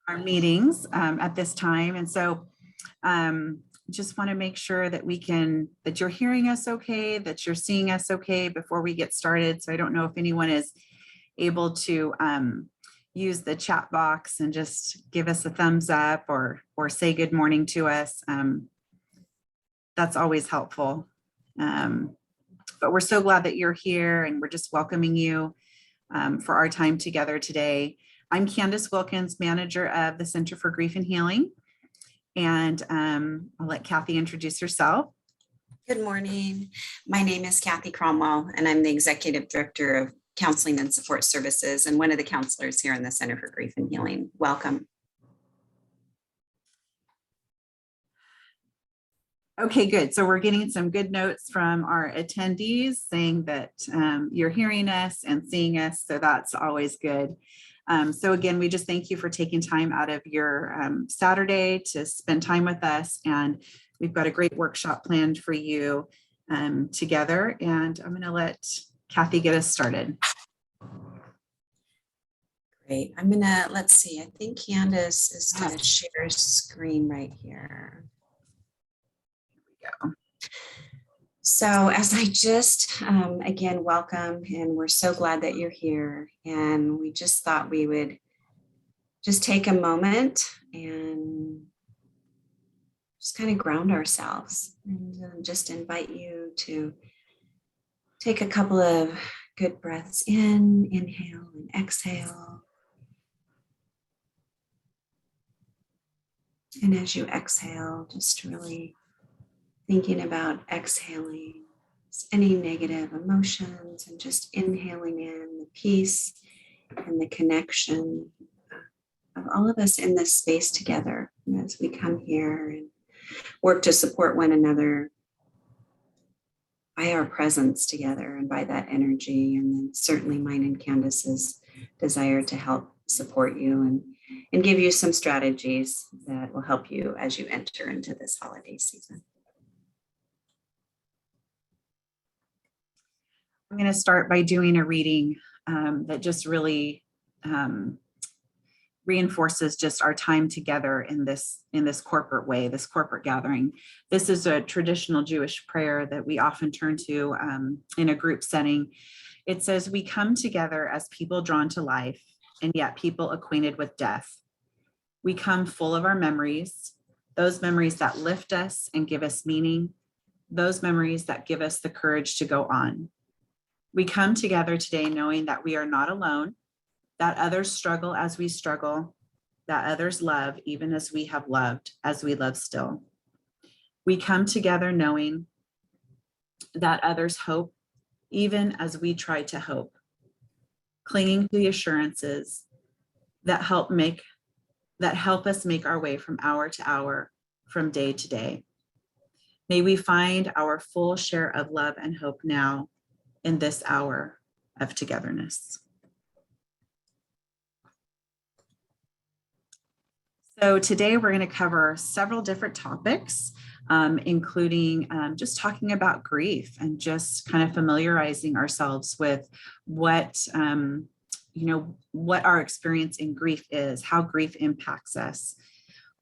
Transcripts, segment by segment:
our meetings at this time. And so just want to make sure that that you're hearing us okay, that you're seeing us okay before we get started. So I don't know if anyone is able to use the chat box and just give us a thumbs up or say good morning to us. That's always helpful. But we're so glad that you're here, and we're just welcoming you for our time together today. I'm Candace Wilkins, manager of the Center for Grief and Healing, and I'll let Kathy introduce herself. Good morning. My name is Kathy Cromwell, and I'm the Executive Director of Counseling and Support Services and one of the counselors here in the Center for Grief and Healing. Welcome. Okay, good. So we're getting some good notes from our attendees saying that you're hearing us and seeing us. So that's always good. So again, we just thank you for taking time out of your Saturday to spend time with us. And we've got a great workshop planned for you together. And I'm going to let Kathy get us started. Great. I'm going to, let's see, I think Candace is going to share screen right here. Go. So as I just, again, welcome, and we're so glad that you're here. And we just thought we would just take a moment and just kind of ground ourselves and just invite you to take a couple of good breaths in, inhale and exhale. And as you exhale, just really thinking about exhaling any negative emotions and just inhaling in the peace and the connection of all of us in this space together as we come here and work to support one another by our presence together and by that energy. And then certainly mine and Candace's desire to help support you and give you some strategies that will help you as you enter into this holiday season. I'm going to start by doing a reading that just really reinforces just our time together in this corporate way, this corporate gathering. This is a traditional Jewish prayer that we often turn to in a group setting. It says, "We come together as people drawn to life, and yet people acquainted with death. We come full of our memories, those memories that lift us and give us meaning, those memories that give us the courage to go on. We come together today knowing that we are not alone, that others struggle as we struggle, that others love even as we have loved, as we love still. We come together knowing that others hope even as we try to hope, clinging to the assurances that help us make our way from hour to hour, from day to day. May we find our full share of love and hope now in this hour of togetherness." So today we're going to cover several different topics, including just talking about grief and just kind of familiarizing ourselves with what our experience in grief is, how grief impacts us.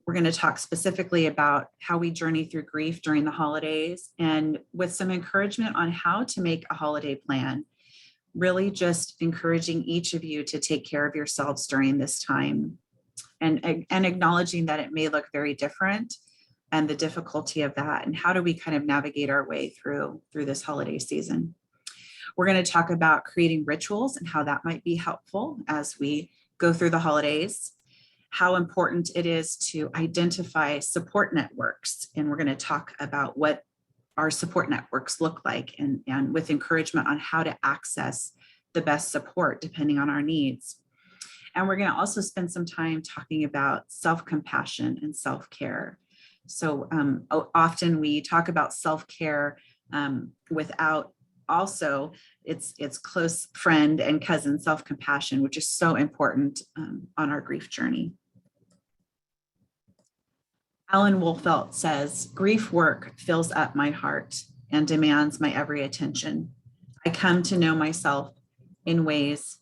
We're going to talk specifically about how we journey through grief during the holidays, and with some encouragement on how to make a holiday plan, really just encouraging each of you to take care of yourselves during this time and acknowledging that it may look very different and the difficulty of that, and how do we kind of navigate our way through this holiday season. We're going to talk about creating rituals and how that might be helpful as we go through the holidays, how important it is to identify support networks. And we're going to talk about what our support networks look like and with encouragement on how to access the best support depending on our needs. And we're going to also spend some time talking about self-compassion and self-care. So often we talk about self-care without also its close friend and cousin, self-compassion, which is so important on our grief journey. Alan Wolfelt says, "Grief work fills up my heart and demands my every attention. I come to know myself in ways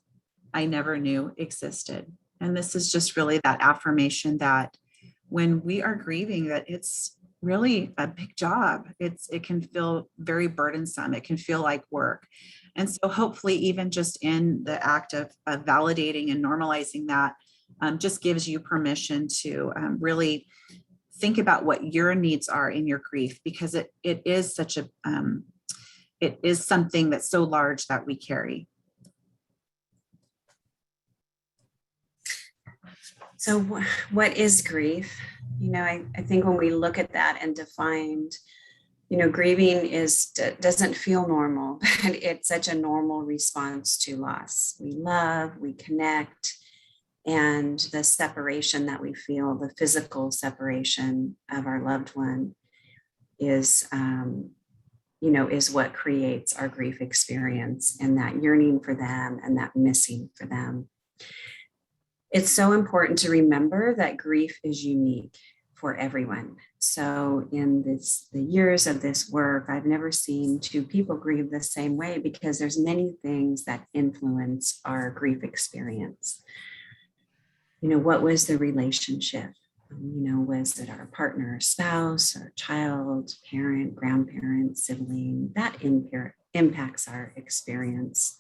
I never knew existed." And this is just really that affirmation that when we are grieving, that it's really a big job. It can feel very burdensome. It can feel like work. And so hopefully even just in the act of validating and normalizing that just gives you permission to really think about what your needs are in your grief, because it is such a it is something that's so large that we carry. So what is grief? I think when we look at that and defined, grieving doesn't feel normal, but it's such a normal response to loss. We love, we connect, and the separation that we feel, the physical separation of our loved one is what creates our grief experience, and that yearning for them and that missing for them. It's so important to remember that grief is unique for everyone. So in the years of this work, I've never seen two people grieve the same way, because there's many things that influence our grief experience. What was the relationship? Was it our partner, spouse, our child, parent, grandparent, sibling? That impacts our experience.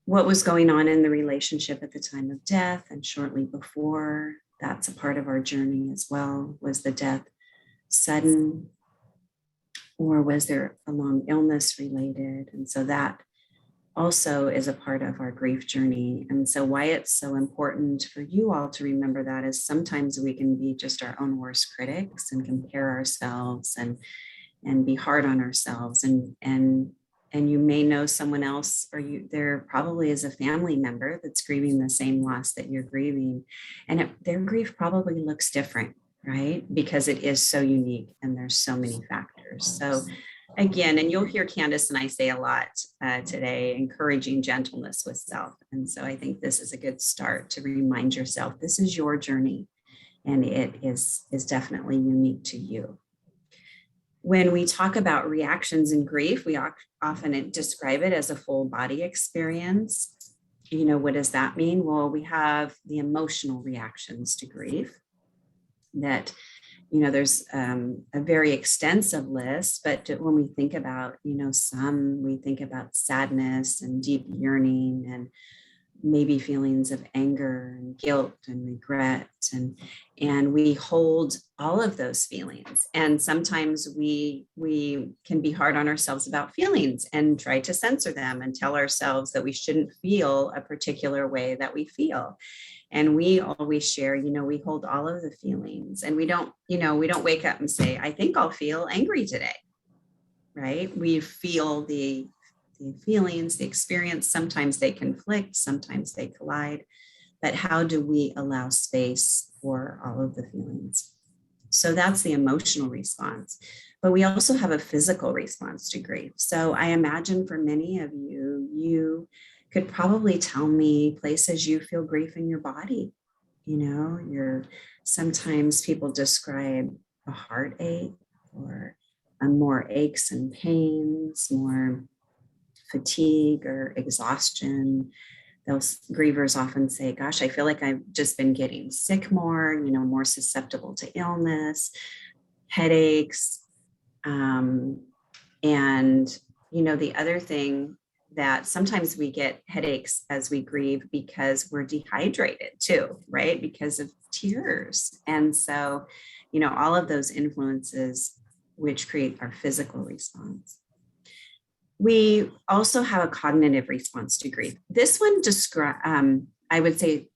What was going on in the relationship at the time of death and shortly before? That's a part of our journey as well. Was the death sudden, or was there a long illness related? And so that also is a part of our grief journey. And so why it's so important for you all to remember that is sometimes we can be just our own worst critics and compare ourselves and be hard on ourselves. And you may know someone else, or there probably is a family member that's grieving the same loss that you're grieving. And their grief probably looks different, right? Because it is so unique and there's so many factors. So again, and you'll hear Candace and I say a lot today, encouraging gentleness with self. And so I think this is a good start to remind yourself, this is your journey and it is definitely unique to you. When we talk about reactions in grief, we often describe it as a full body experience. What does that mean? Well, we have the emotional reactions to grief that, there's a very extensive list, but when we think about, we think about sadness and deep yearning and maybe feelings of anger and guilt and regret, and we hold all of those feelings. And sometimes we can be hard on ourselves about feelings and try to censor them and tell ourselves that we shouldn't feel a particular way that we feel. And we always share, we hold all of the feelings, and we don't wake up and say, I think I'll feel angry today, right? We feel the feelings, the experience. Sometimes they conflict, sometimes they collide, but how do we allow space for all of the feelings? So that's the emotional response. But we also have a physical response to grief. So I imagine for many of you, you could probably tell me places you feel grief in your body. Sometimes people describe a heartache, or more aches and pains, more fatigue or exhaustion. Those grievers often say, gosh, I feel like I've just been getting sick more, more susceptible to illness, headaches. And, the other thing that sometimes we get headaches as we grieve because we're dehydrated too, right? Because of tears. And so, all of those influences which create our physical response. We also have a cognitive response to grief. This one I would say,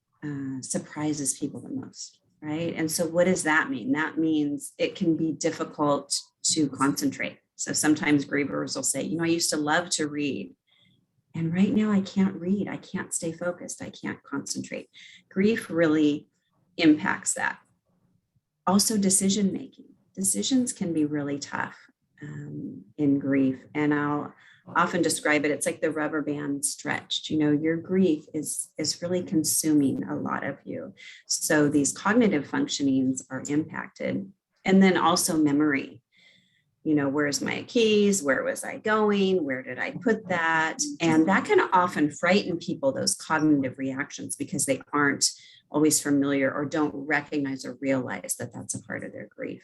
surprises people the most, right? And so what does that mean? That means it can be difficult to concentrate. So sometimes grievers will say, I used to love to read, and right now I can't read. I can't stay focused. I can't concentrate. Grief really impacts that. Also, decision making. Decisions can be really tough in grief. And I'll often describe it, it's like the rubber band stretched. Your grief is really consuming a lot of you. So these cognitive functionings are impacted. And then also memory. Where's my keys? Where was I going? Where did I put that? And that can often frighten people, those cognitive reactions, because they aren't always familiar or don't recognize or realize that that's a part of their grief.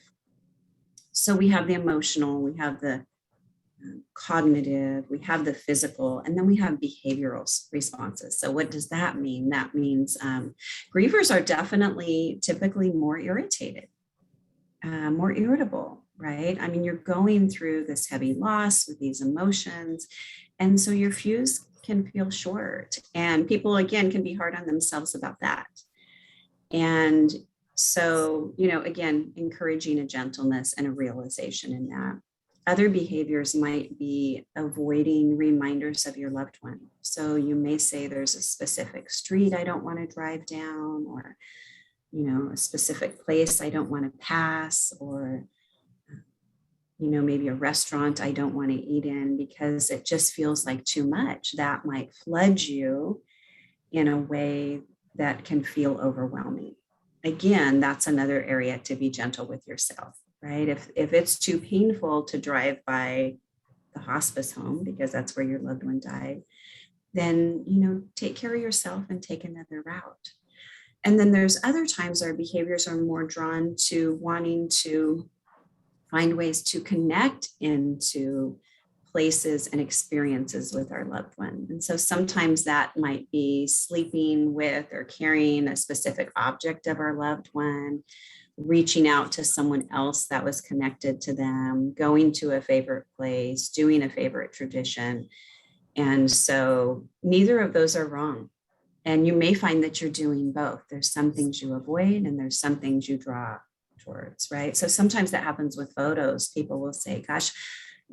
So we have the emotional, we have the cognitive, we have the physical, and then we have behavioral responses. So what does that mean? That means grievers are definitely typically more irritated, more irritable, right? I mean, you're going through this heavy loss with these emotions. And so your fuse can feel short. And people, again, can be hard on themselves about that. And so, again, encouraging a gentleness and a realization in that. Other behaviors might be avoiding reminders of your loved one. So you may say there's a specific street I don't want to drive down, or, a specific place I don't want to pass, or, maybe a restaurant I don't want to eat in because it just feels like too much. That might flood you in a way that can feel overwhelming. Again, that's another area to be gentle with yourself, right? If it's too painful to drive by the hospice home because that's where your loved one died, then, take care of yourself and take another route. And then there's other times our behaviors are more drawn to wanting to find ways to connect into places and experiences with our loved one. And so sometimes that might be sleeping with or carrying a specific object of our loved one, reaching out to someone else that was connected to them, going to a favorite place, doing a favorite tradition. And so neither of those are wrong. And you may find that you're doing both. There's some things you avoid and there's some things you draw towards, right? So sometimes that happens with photos. People will say, gosh,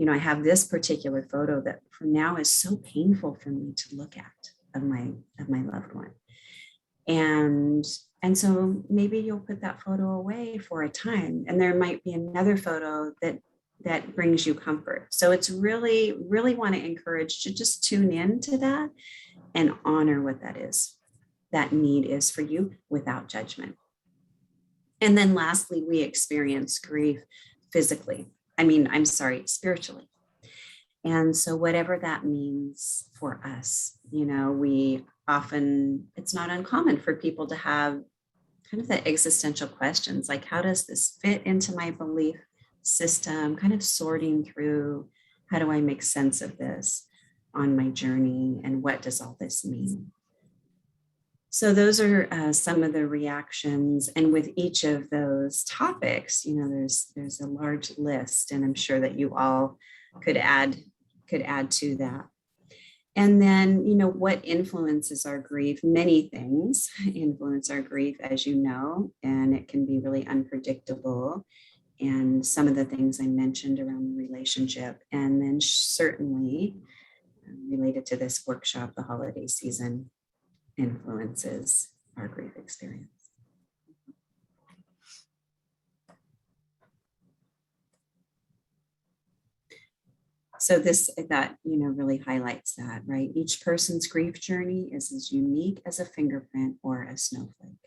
I have this particular photo that for now is so painful for me to look at of my loved one. And so maybe you'll put that photo away for a time, and there might be another photo that brings you comfort. So it's really, really want to encourage to just tune in to that and honor what that need is for you without judgment. And then lastly, we experience grief spiritually. And so whatever that means for us, we often, it's not uncommon for people to have kind of the existential questions, like, how does this fit into my belief system? Kind of sorting through, how do I make sense of this on my journey? And what does all this mean? So those are some of the reactions. And with each of those topics, there's a large list, and I'm sure that you all could add to that. And then, what influences our grief? Many things influence our grief, as you know, and it can be really unpredictable. And some of the things I mentioned around the relationship, and then certainly related to this workshop, the holiday season influences our grief experience. So this, that, really highlights that, right? Each person's grief journey is as unique as a fingerprint or a snowflake.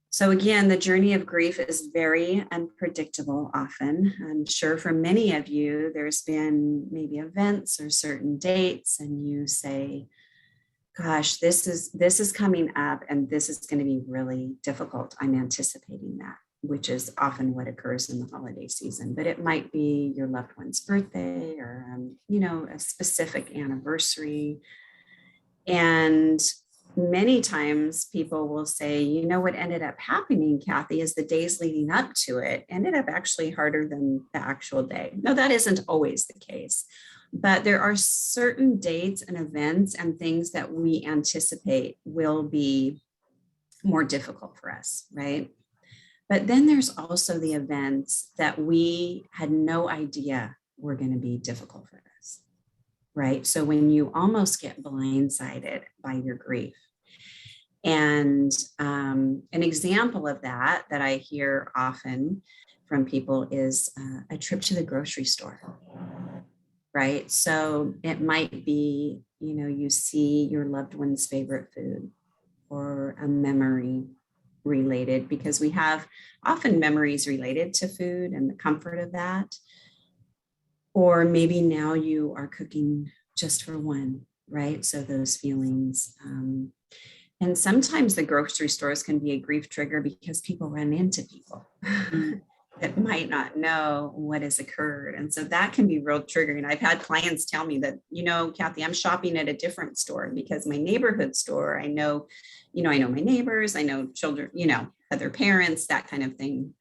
So again, the journey of grief is very unpredictable often. I'm sure for many of you, there's been maybe events or certain dates, and you say, gosh, this is coming up and this is going to be really difficult. I'm anticipating that, which is often what occurs in the holiday season. But it might be your loved one's birthday or, a specific anniversary. And many times people will say, what ended up happening, Kathy, is the days leading up to it ended up actually harder than the actual day. No, that isn't always the case. But there are certain dates and events and things that we anticipate will be more difficult for us, right? But then there's also the events that we had no idea were going to be difficult for us, right? So when you almost get blindsided by your grief. And an example of that I hear often from people is a trip to the grocery store, right? So it might be, you see your loved one's favorite food or a memory related, because we have often memories related to food and the comfort of that. Or maybe now you are cooking just for one, right? So those feelings. And sometimes the grocery stores can be a grief trigger because people run into people Mm. that might not know what has occurred. And so that can be real triggering. I've had clients tell me that, Kathy, I'm shopping at a different store because my neighborhood store, I know my neighbors, I know children, other parents, that kind of thing.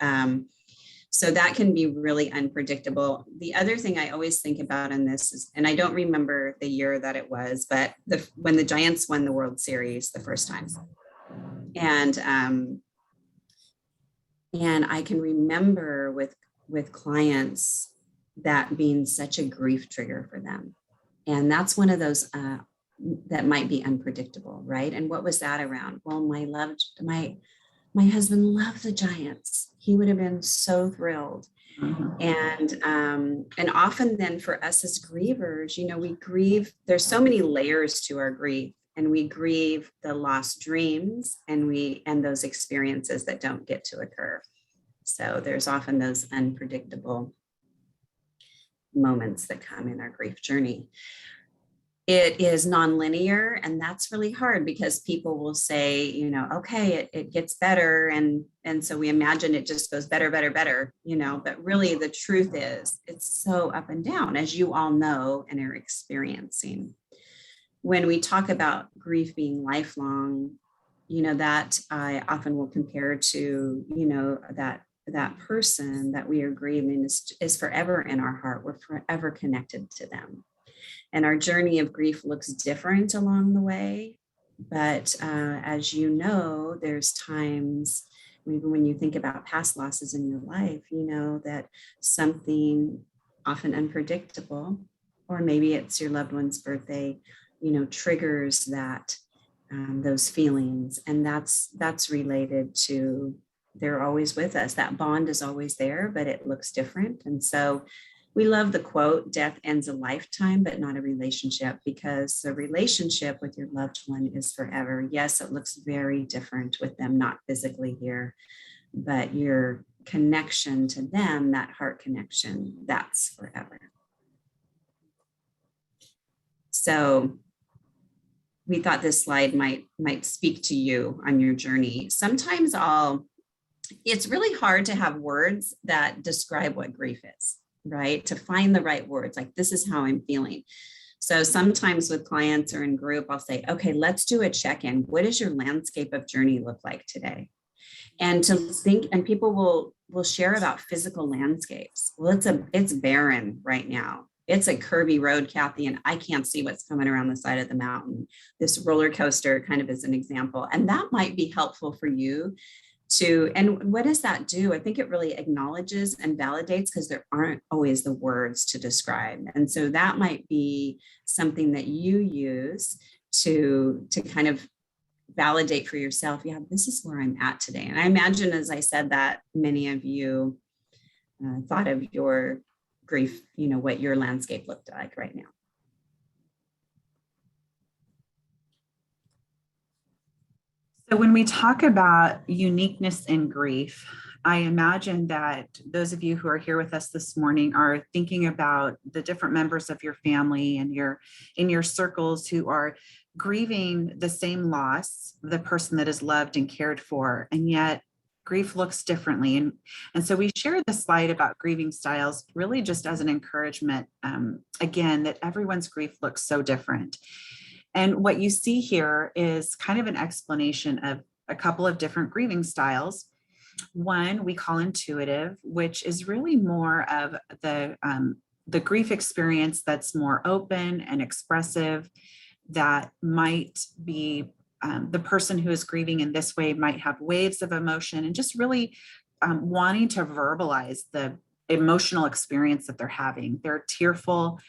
So that can be really unpredictable. The other thing I always think about in this is, and I don't remember the year that it was, but when the Giants won the World Series the first time. And I can remember with clients that being such a grief trigger for them. And that's one of those that might be unpredictable, right? And what was that around? Well, my husband loved the Giants. He would have been so thrilled. And often then for us as grievers, we grieve. There's so many layers to our grief, and we grieve the lost dreams and those experiences that don't get to occur. So there's often those unpredictable moments that come in our grief journey. It is nonlinear, and that's really hard because people will say, okay, it gets better. And so we imagine it just goes better, but really the truth is it's so up and down, as you all know and are experiencing. When we talk about grief being lifelong, that I often will compare to, that person that we are grieving is forever in our heart. We're forever connected to them. And our journey of grief looks different along the way. But as you know, there's times, even when you think about past losses in your life, that something often unpredictable, or maybe it's your loved one's birthday, triggers that those feelings. And that's related to, they're always with us. That bond is always there, but it looks different. And so we love the quote, death ends a lifetime, but not a relationship, because the relationship with your loved one is forever. Yes, it looks very different with them not physically here, but your connection to them, that heart connection, that's forever. So we thought this slide might speak to you on your journey. Sometimes it's really hard to have words that describe what grief is, right? To find the right words, like, this is how I'm feeling. So sometimes with clients or in group, I'll say, okay, let's do a check-in. What does your landscape of journey look like today? And to think, and people will share about physical landscapes. Well, it's barren right now. It's a curvy road, Kathy, and I can't see what's coming around the side of the mountain. This roller coaster kind of is an example. And that might be helpful for you and what does that do? I think it really acknowledges and validates, because there aren't always the words to describe. And so that might be something that you use to kind of validate for yourself. Yeah, this is where I'm at today. And I imagine, as I said that, many of you thought of your grief, what your landscape looked like right now. So when we talk about uniqueness in grief, I imagine that those of you who are here with us this morning are thinking about the different members of your family and in your circles who are grieving the same loss, the person that is loved and cared for, and yet grief looks differently. And so we shared this slide about grieving styles really just as an encouragement, again, that everyone's grief looks so different. And what you see here is kind of an explanation of a couple of different grieving styles. One we call intuitive, which is really more of the grief experience that's more open and expressive, that might be the person who is grieving in this way might have waves of emotion and just really wanting to verbalize the emotional experience that they're having. They're tearful.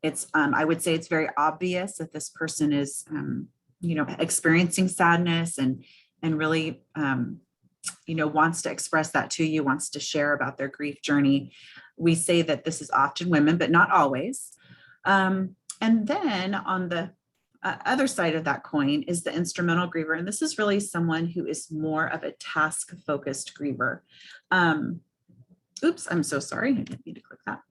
It's, I would say it's very obvious that this person is, experiencing sadness and really, wants to express that to you, wants to share about their grief journey. We say that this is often women, but not always. And then on the other side of that coin is the instrumental griever. And this is really someone who is more of a task-focused griever. Oops, I'm so sorry. I didn't mean to click that.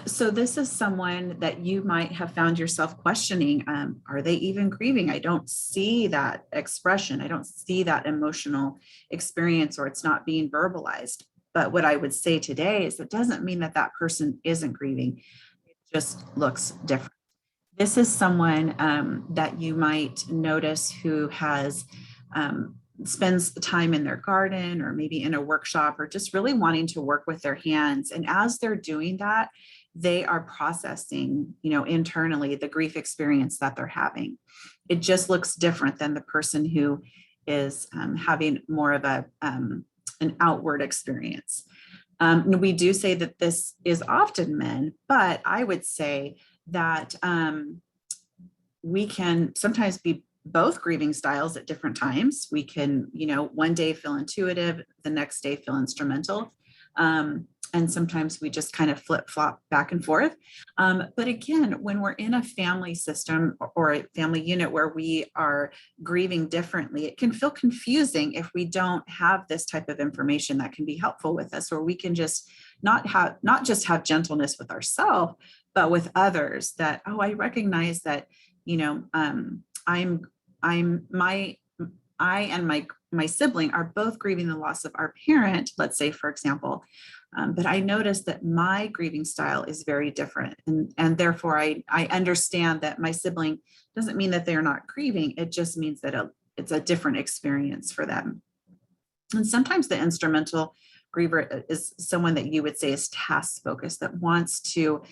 So this is someone that you might have found yourself questioning. Are they even grieving? I don't see that expression. I don't see that emotional experience, or it's not being verbalized. But what I would say today is it doesn't mean that that person isn't grieving. It just looks different. This is someone that you might notice who has spends time in their garden or maybe in a workshop, or just really wanting to work with their hands. And as they're doing that, they are processing, internally the grief experience that they're having. It just looks different than the person who is having more of an outward experience. We do say that this is often men, but I would say that we can sometimes be both grieving styles at different times. We can, one day feel intuitive, the next day feel instrumental. And sometimes we just kind of flip flop back and forth. But again, when we're in a family system or a family unit where we are grieving differently, it can feel confusing if we don't have this type of information that can be helpful with us, or we can just not just have gentleness with ourselves, but with others. That, oh, I recognize that, I and my sibling are both grieving the loss of our parent, let's say, for example. But I noticed that my grieving style is very different. And therefore, I understand that my sibling doesn't mean that they're not grieving. It just means that it's a different experience for them. And sometimes the instrumental griever is someone that you would say is task focused, that wants to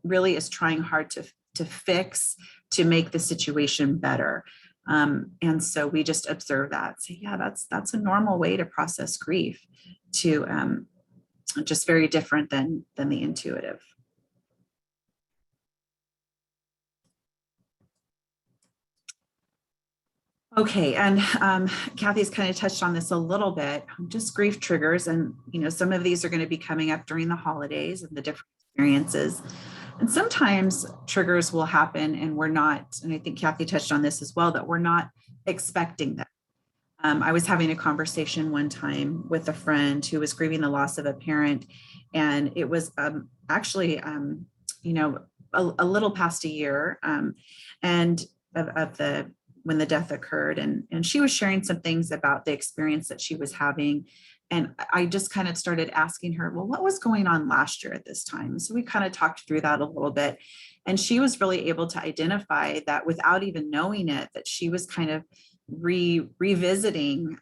really is trying hard to fix, to make the situation better. And so we just observe that. So yeah, that's a normal way to process grief, to just very different than the intuitive. Okay, and Kathy's kind of touched on this a little bit, just grief triggers. And, some of these are going to be coming up during the holidays and the different experiences. And sometimes triggers will happen and we're not, and I think Kathy touched on this as well, that we're not expecting them. I was having a conversation one time with a friend who was grieving the loss of a parent, and it was actually, a little past a year, and of the when the death occurred, and she was sharing some things about the experience that she was having. And I just kind of started asking her, well, what was going on last year at this time? So we kind of talked through that a little bit. And she was really able to identify that without even knowing it, that she was kind of revisiting,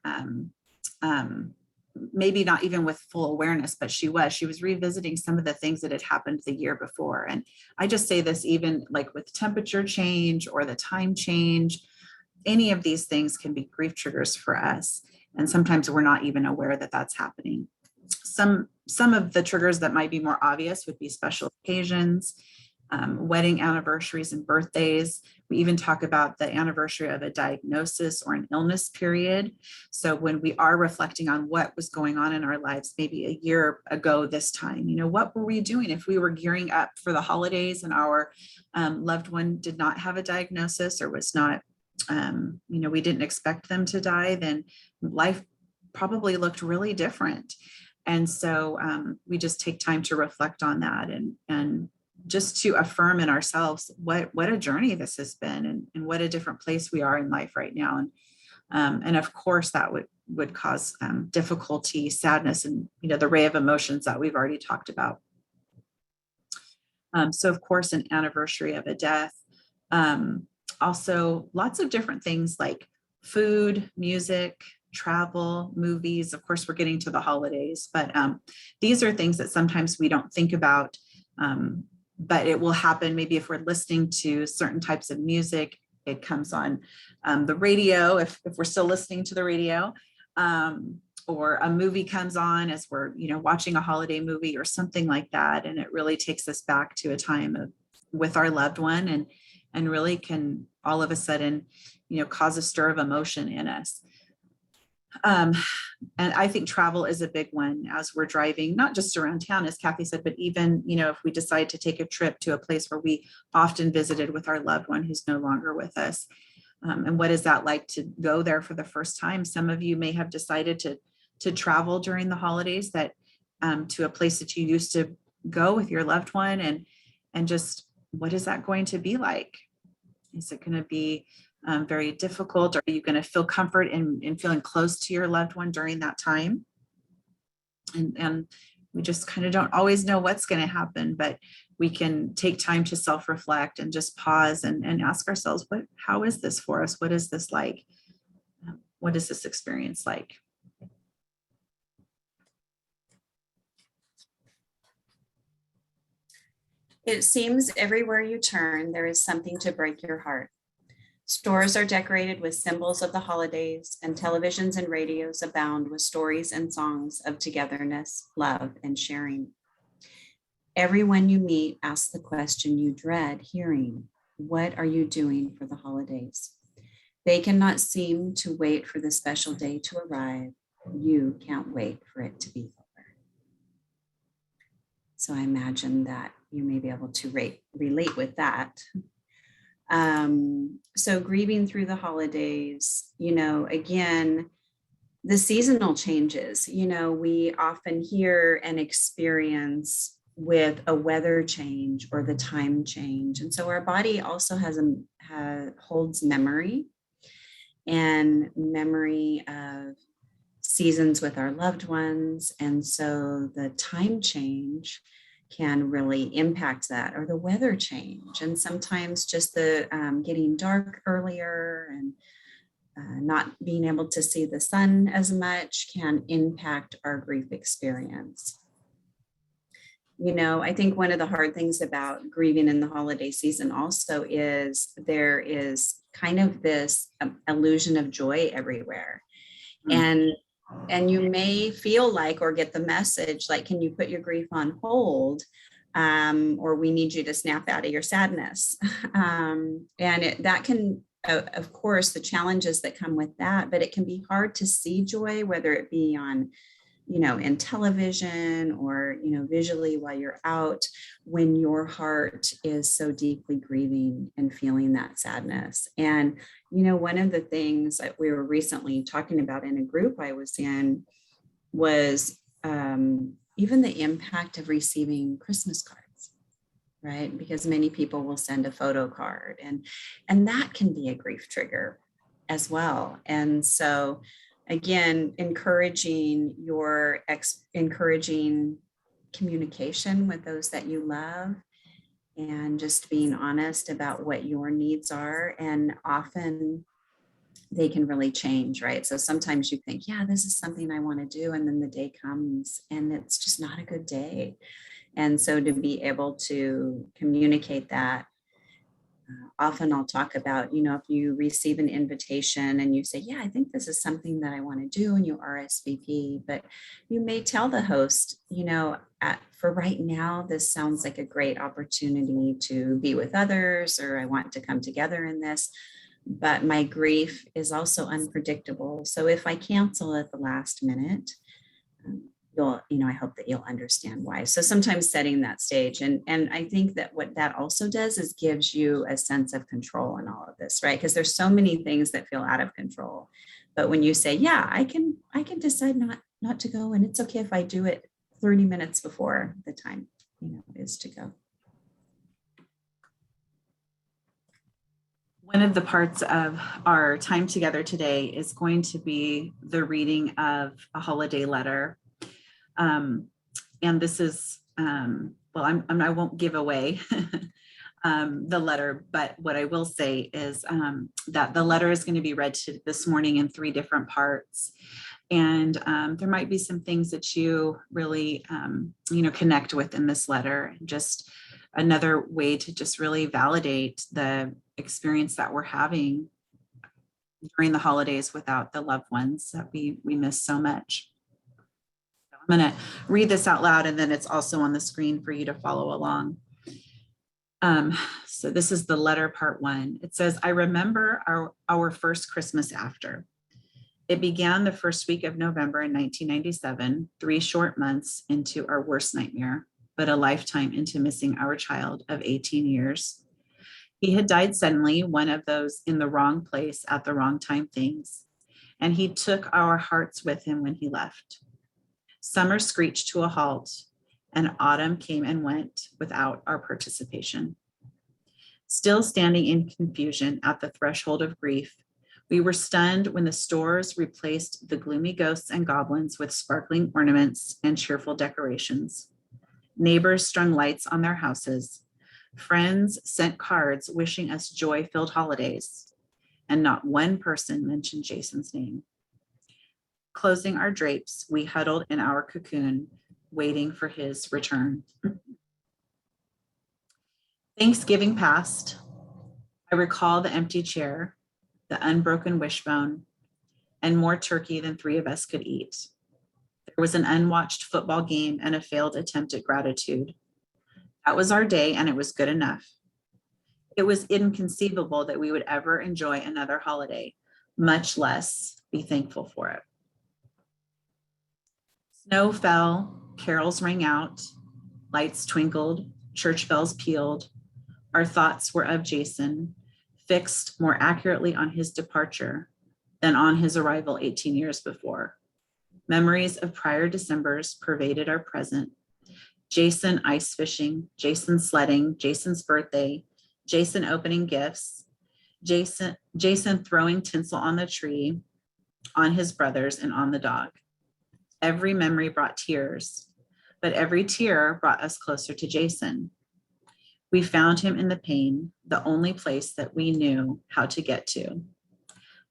maybe not even with full awareness, but she was revisiting some of the things that had happened the year before. And I just say this, even like with temperature change or the time change, any of these things can be grief triggers for us. And sometimes we're not even aware that that's happening. Some of the triggers that might be more obvious would be special occasions, wedding anniversaries and birthdays. We even talk about the anniversary of a diagnosis or an illness period. So when we are reflecting on what was going on in our lives, maybe a year ago this time, what were we doing? If we were gearing up for the holidays and our loved one did not have a diagnosis, or was not, we didn't expect them to die, then life probably looked really different. And so we just take time to reflect on that, and just to affirm in ourselves what a journey this has been, and what a different place we are in life right now. And of course that would cause difficulty, sadness, and the array of emotions that we've already talked about. So of course, an anniversary of a death. Also lots of different things like food, music, travel, movies. Of course, we're getting to the holidays, but these are things that sometimes we don't think about, but it will happen. Maybe if we're listening to certain types of music, it comes on the radio, if we're still listening to the radio, or a movie comes on as we're watching a holiday movie or something like that, and it really takes us back to a time with our loved one, and really can all of a sudden cause a stir of emotion in us. And I think travel is a big one as we're driving, not just around town, as Kathy said, but even, if we decide to take a trip to a place where we often visited with our loved one who's no longer with us. And what is that like to go there for the first time? Some of you may have decided to travel during the holidays, that to a place that you used to go with your loved one, and just what is that going to be like? Is it going to be very difficult? Are you going to feel comfort in feeling close to your loved one during that time? And we just kind of don't always know what's going to happen, but we can take time to self-reflect and just pause and ask ourselves, how is this for us? What is this like? What is this experience like? It seems everywhere you turn, there is something to break your heart. Stores are decorated with symbols of the holidays, and televisions and radios abound with stories and songs of togetherness, love, and sharing. Everyone you meet asks the question you dread hearing: what are you doing for the holidays? They cannot seem to wait for the special day to arrive. You can't wait for it to be over. So I imagine that you may be able to relate with that. So grieving through the holidays, again, the seasonal changes, we often hear and experience with a weather change or the time change. And so our body also holds memory, and memory of seasons with our loved ones. And so the time change can really impact that, or the weather change. And sometimes just the getting dark earlier and not being able to see the sun as much can impact our grief experience. I think one of the hard things about grieving in the holiday season also is there is kind of this illusion of joy everywhere. And you may feel like, or get the message like, can you put your grief on hold? Or we need you to snap out of your sadness. That can, of course, the challenges that come with that, but it can be hard to see joy, whether it be on, in television or, visually while you're out, when your heart is so deeply grieving and feeling that sadness. And, one of the things that we were recently talking about in a group I was in was even the impact of receiving Christmas cards, right? Because many people will send a photo card, and that can be a grief trigger as well. And so again, encouraging communication with those that you love, and just being honest about what your needs are. And often they can really change, right? So sometimes you think, yeah, this is something I want to do. And then the day comes and it's just not a good day. And so to be able to communicate that, often I'll talk about, if you receive an invitation and you say, yeah, I think this is something that I want to do, and you RSVP, but you may tell the host, for right now, this sounds like a great opportunity to be with others, or I want to come together in this, but my grief is also unpredictable. So if I cancel at the last minute, I hope that you'll understand why. So sometimes setting that stage. And I think that what that also does is gives you a sense of control in all of this, right? Because there's so many things that feel out of control. But when you say, yeah, I can decide not to go, and it's okay if I do it 30 minutes before the time, is to go. One of the parts of our time together today is going to be the reading of a holiday letter. And this is, I won't give away the letter, but what I will say is that the letter is going to be read this morning in 3 different parts. And there might be some things that you really, connect with in this letter. Just another way to just really validate the experience that we're having during the holidays without the loved ones that we miss so much. I'm going to read this out loud, and then it's also on the screen for you to follow along. So this is the letter, part 1. It says, I remember our first Christmas after. It began the first week of November in 1997, 3 short months into our worst nightmare, but a lifetime into missing our child of 18 years. He had died suddenly, one of those in the wrong place at the wrong time things, and he took our hearts with him when he left. Summer screeched to a halt, and autumn came and went without our participation. Still standing in confusion at the threshold of grief, we were stunned when the stores replaced the gloomy ghosts and goblins with sparkling ornaments and cheerful decorations. Neighbors strung lights on their houses. Friends sent cards wishing us joy-filled holidays, and not one person mentioned Jason's name. Closing our drapes, we huddled in our cocoon, waiting for his return. Thanksgiving passed. I recall the empty chair, the unbroken wishbone, and more turkey than 3 of us could eat. There was an unwatched football game and a failed attempt at gratitude. That was our day, and it was good enough. It was inconceivable that we would ever enjoy another holiday, much less be thankful for it. Snow fell, carols rang out, lights twinkled, church bells pealed. Our thoughts were of Jason, fixed more accurately on his departure than on his arrival 18 years before. Memories of prior Decembers pervaded our present. Jason ice fishing, Jason sledding, Jason's birthday, Jason opening gifts, Jason throwing tinsel on the tree, on his brothers, and on the dog. Every memory brought tears, but every tear brought us closer to Jason. We found him in the pain, the only place that we knew how to get to.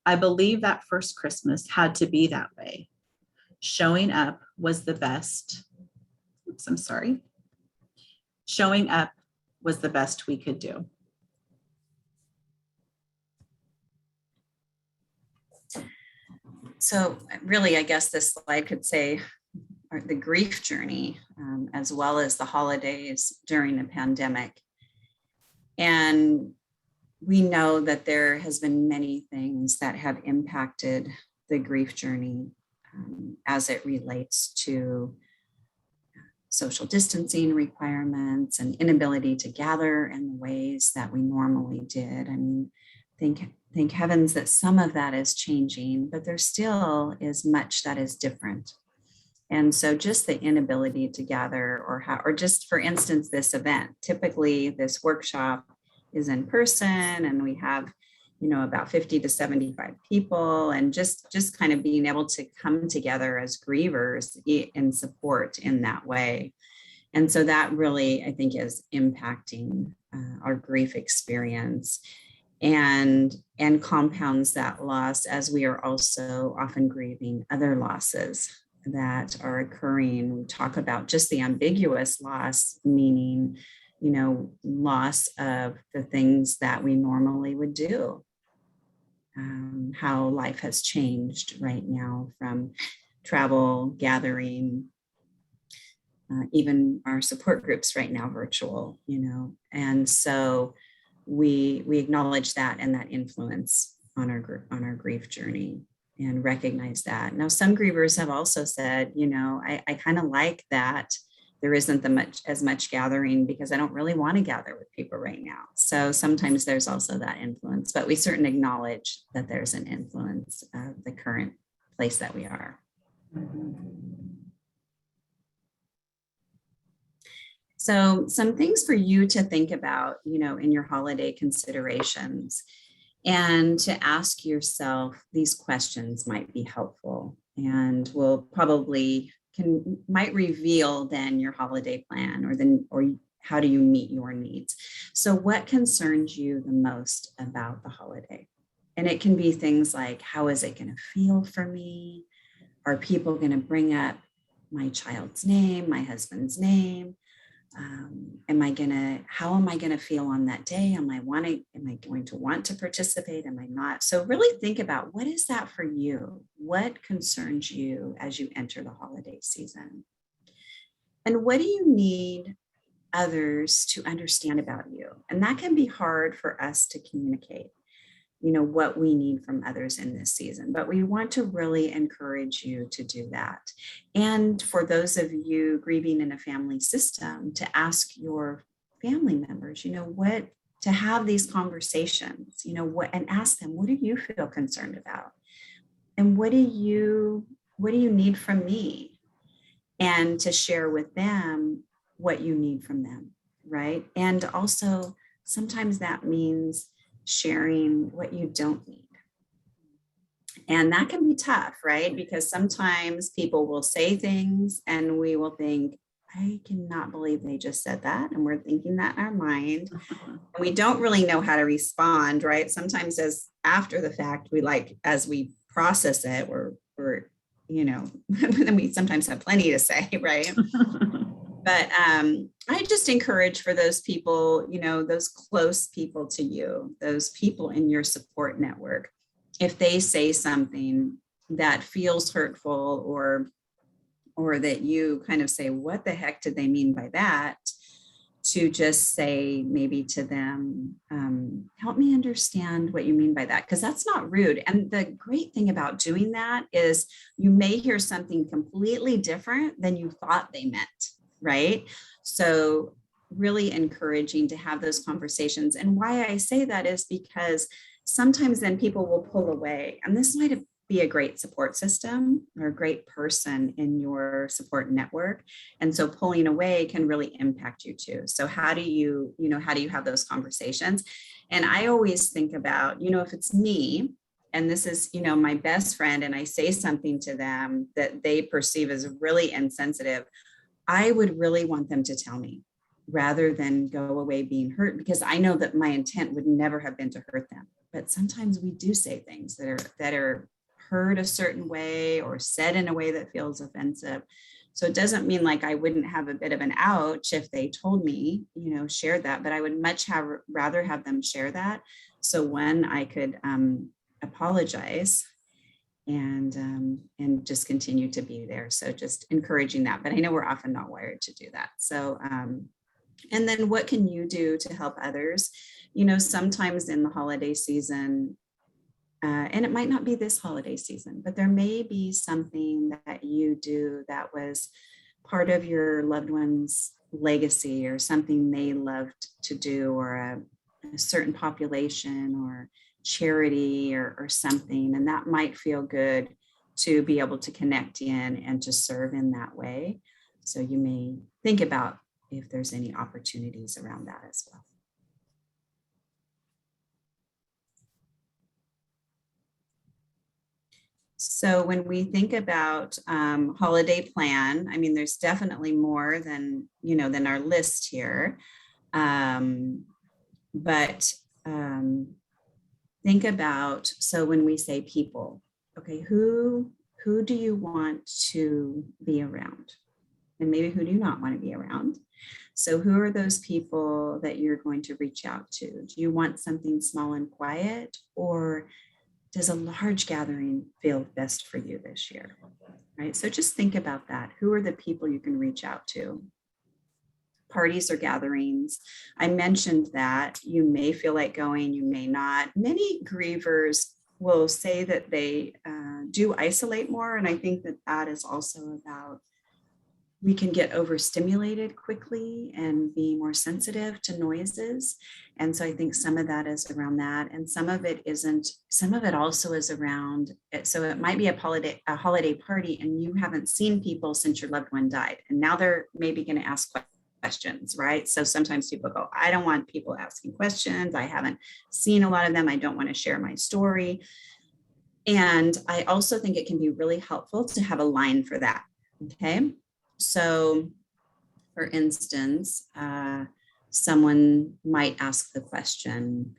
I believe that first Christmas had to be that way. Showing up was the best. Showing up was the best we could do. So really, I guess this slide could say the grief journey, as well as the holidays during the pandemic. And we know that there has been many things that have impacted the grief journey as it relates to social distancing requirements and inability to gather in the ways that we normally did. I mean, thank heavens that some of that is changing, but there still is much that is different. And so just the inability to gather, or just for instance, this event, typically this workshop is in person and we have, about 50 to 75 people, and just kind of being able to come together as grievers and support in that way. And so that really, I think, is impacting our grief experience and compounds that loss, as we are also often grieving other losses that are occurring. We talk about just the ambiguous loss, meaning, loss of the things that we normally would do. How life has changed right now, from travel, gathering, even our support groups right now virtual, and so we acknowledge that and that influence on our grief journey and recognize that. Now, some grievers have also said, I kind of like that there isn't as much gathering because I don't really want to gather with people right now. So sometimes there's also that influence, but we certainly acknowledge that there's an influence of the current place that we are. So some things for you to think about, in your holiday considerations, and to ask yourself these questions might be helpful, and will probably might reveal then your holiday plan, or how do you meet your needs. So what concerns you the most about the holiday? And it can be things like, how is it going to feel for me? Are people going to bring up my child's name, my husband's name? How am I going to feel on that day? Am I going to want to participate? Am I not? So really think about, what is that for you? What concerns you as you enter the holiday season? And what do you need others to understand about you? And that can be hard for us to communicate, what we need from others in this season, but we want to really encourage you to do that. And for those of you grieving in a family system, to ask your family members, to have these conversations, and ask them, what do you feel concerned about? And what do you need from me? And to share with them what you need from them, right? And also sometimes that means sharing what you don't need. And that can be tough, right? Because sometimes people will say things and we will think, I cannot believe they just said that. And we're thinking that in our mind. And we don't really know how to respond, right? Sometimes as after the fact, as we process it, we're then we sometimes have plenty to say, right? But I just encourage for those people, those close people to you, those people in your support network, if they say something that feels hurtful or that you kind of say, what the heck did they mean by that? To just say maybe to them, help me understand what you mean by that, because that's not rude. And the great thing about doing that is you may hear something completely different than you thought they meant, right? So really encouraging to have those conversations. And why I say that is because sometimes then people will pull away, and this might be a great support system or a great person in your support network. And so pulling away can really impact you too. So how do you have those conversations? And I always think about, if it's me and this is, my best friend, and I say something to them that they perceive as really insensitive, I would really want them to tell me rather than go away being hurt, because I know that my intent would never have been to hurt them. But sometimes we do say things that are heard a certain way or said in a way that feels offensive. So it doesn't mean like I wouldn't have a bit of an ouch if they told me, shared that, but I would much rather have them share that. So when I could apologize and just continue to be there. So just encouraging that, but I know we're often not wired to do that. So, and then what can you do to help others? Sometimes in the holiday season, and it might not be this holiday season, but there may be something that you do that was part of your loved one's legacy or something they loved to do, or a certain population or charity or something. And that might feel good to be able to connect in and to serve in that way. So you may think about if there's any opportunities around that as well. So when we think about holiday plan, I mean, there's definitely more than our list here. But think about, so when we say people, okay, who do you want to be around? And maybe who do you not want to be around? So who are those people that you're going to reach out to? Do you want something small and quiet, or does a large gathering feel best for you this year? Right. So just think about that. Who are the people you can reach out to? Parties or gatherings. I mentioned that you may feel like going, you may not. Many grievers will say that they do isolate more. And I think that is also about, we can get overstimulated quickly and be more sensitive to noises. And so I think some of that is around that. And some of it isn't, some of it also is around it. So it might be a holiday party and you haven't seen people since your loved one died. And now they're maybe going to ask questions, right? So sometimes people go, I don't want people asking questions. I haven't seen a lot of them. I don't want to share my story. And I also think it can be really helpful to have a line for that. Okay. So, for instance, someone might ask the question,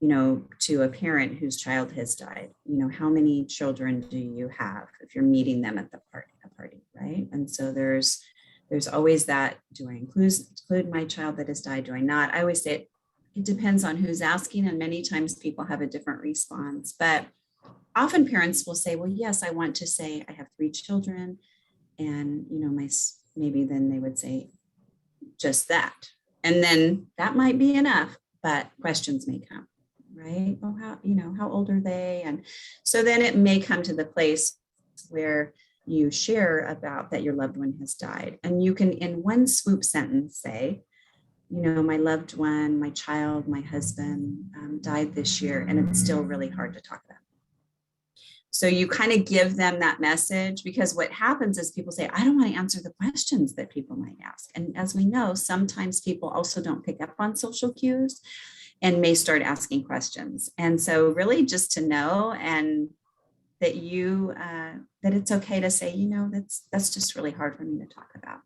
to a parent whose child has died, how many children do you have if you're meeting them at the party, right? And so there's always that, do I include my child that has died? Do I not? I always say it depends on who's asking, and many times people have a different response, but often parents will say, well, yes, I want to say I have 3 children. And, maybe then they would say just that. And then that might be enough, but questions may come, right? Oh, how old are they? And so then it may come to the place where you share about that your loved one has died. And you can, in one swoop sentence, say, my loved one, my child, my husband died this year, and it's still really hard to talk about. So you kind of give them that message, because what happens is people say, I don't want to answer the questions that people might ask. And as we know, sometimes people also don't pick up on social cues and may start asking questions. And so really just to know, and that that it's okay to say, that's just really hard for me to talk about.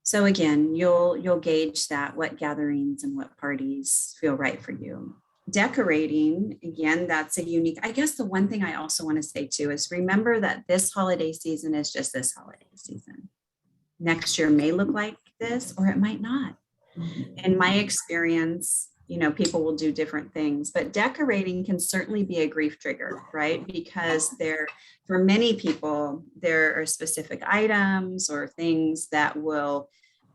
So again, you'll gauge that, what gatherings and what parties feel right for you. Decorating, again, that's a unique, I guess the one thing I also want to say too is remember that this holiday season is just this holiday season. Next year may look like this, or it might not. In my experience, people will do different things, but decorating can certainly be a grief trigger, right? Because for many people, there are specific items or things that will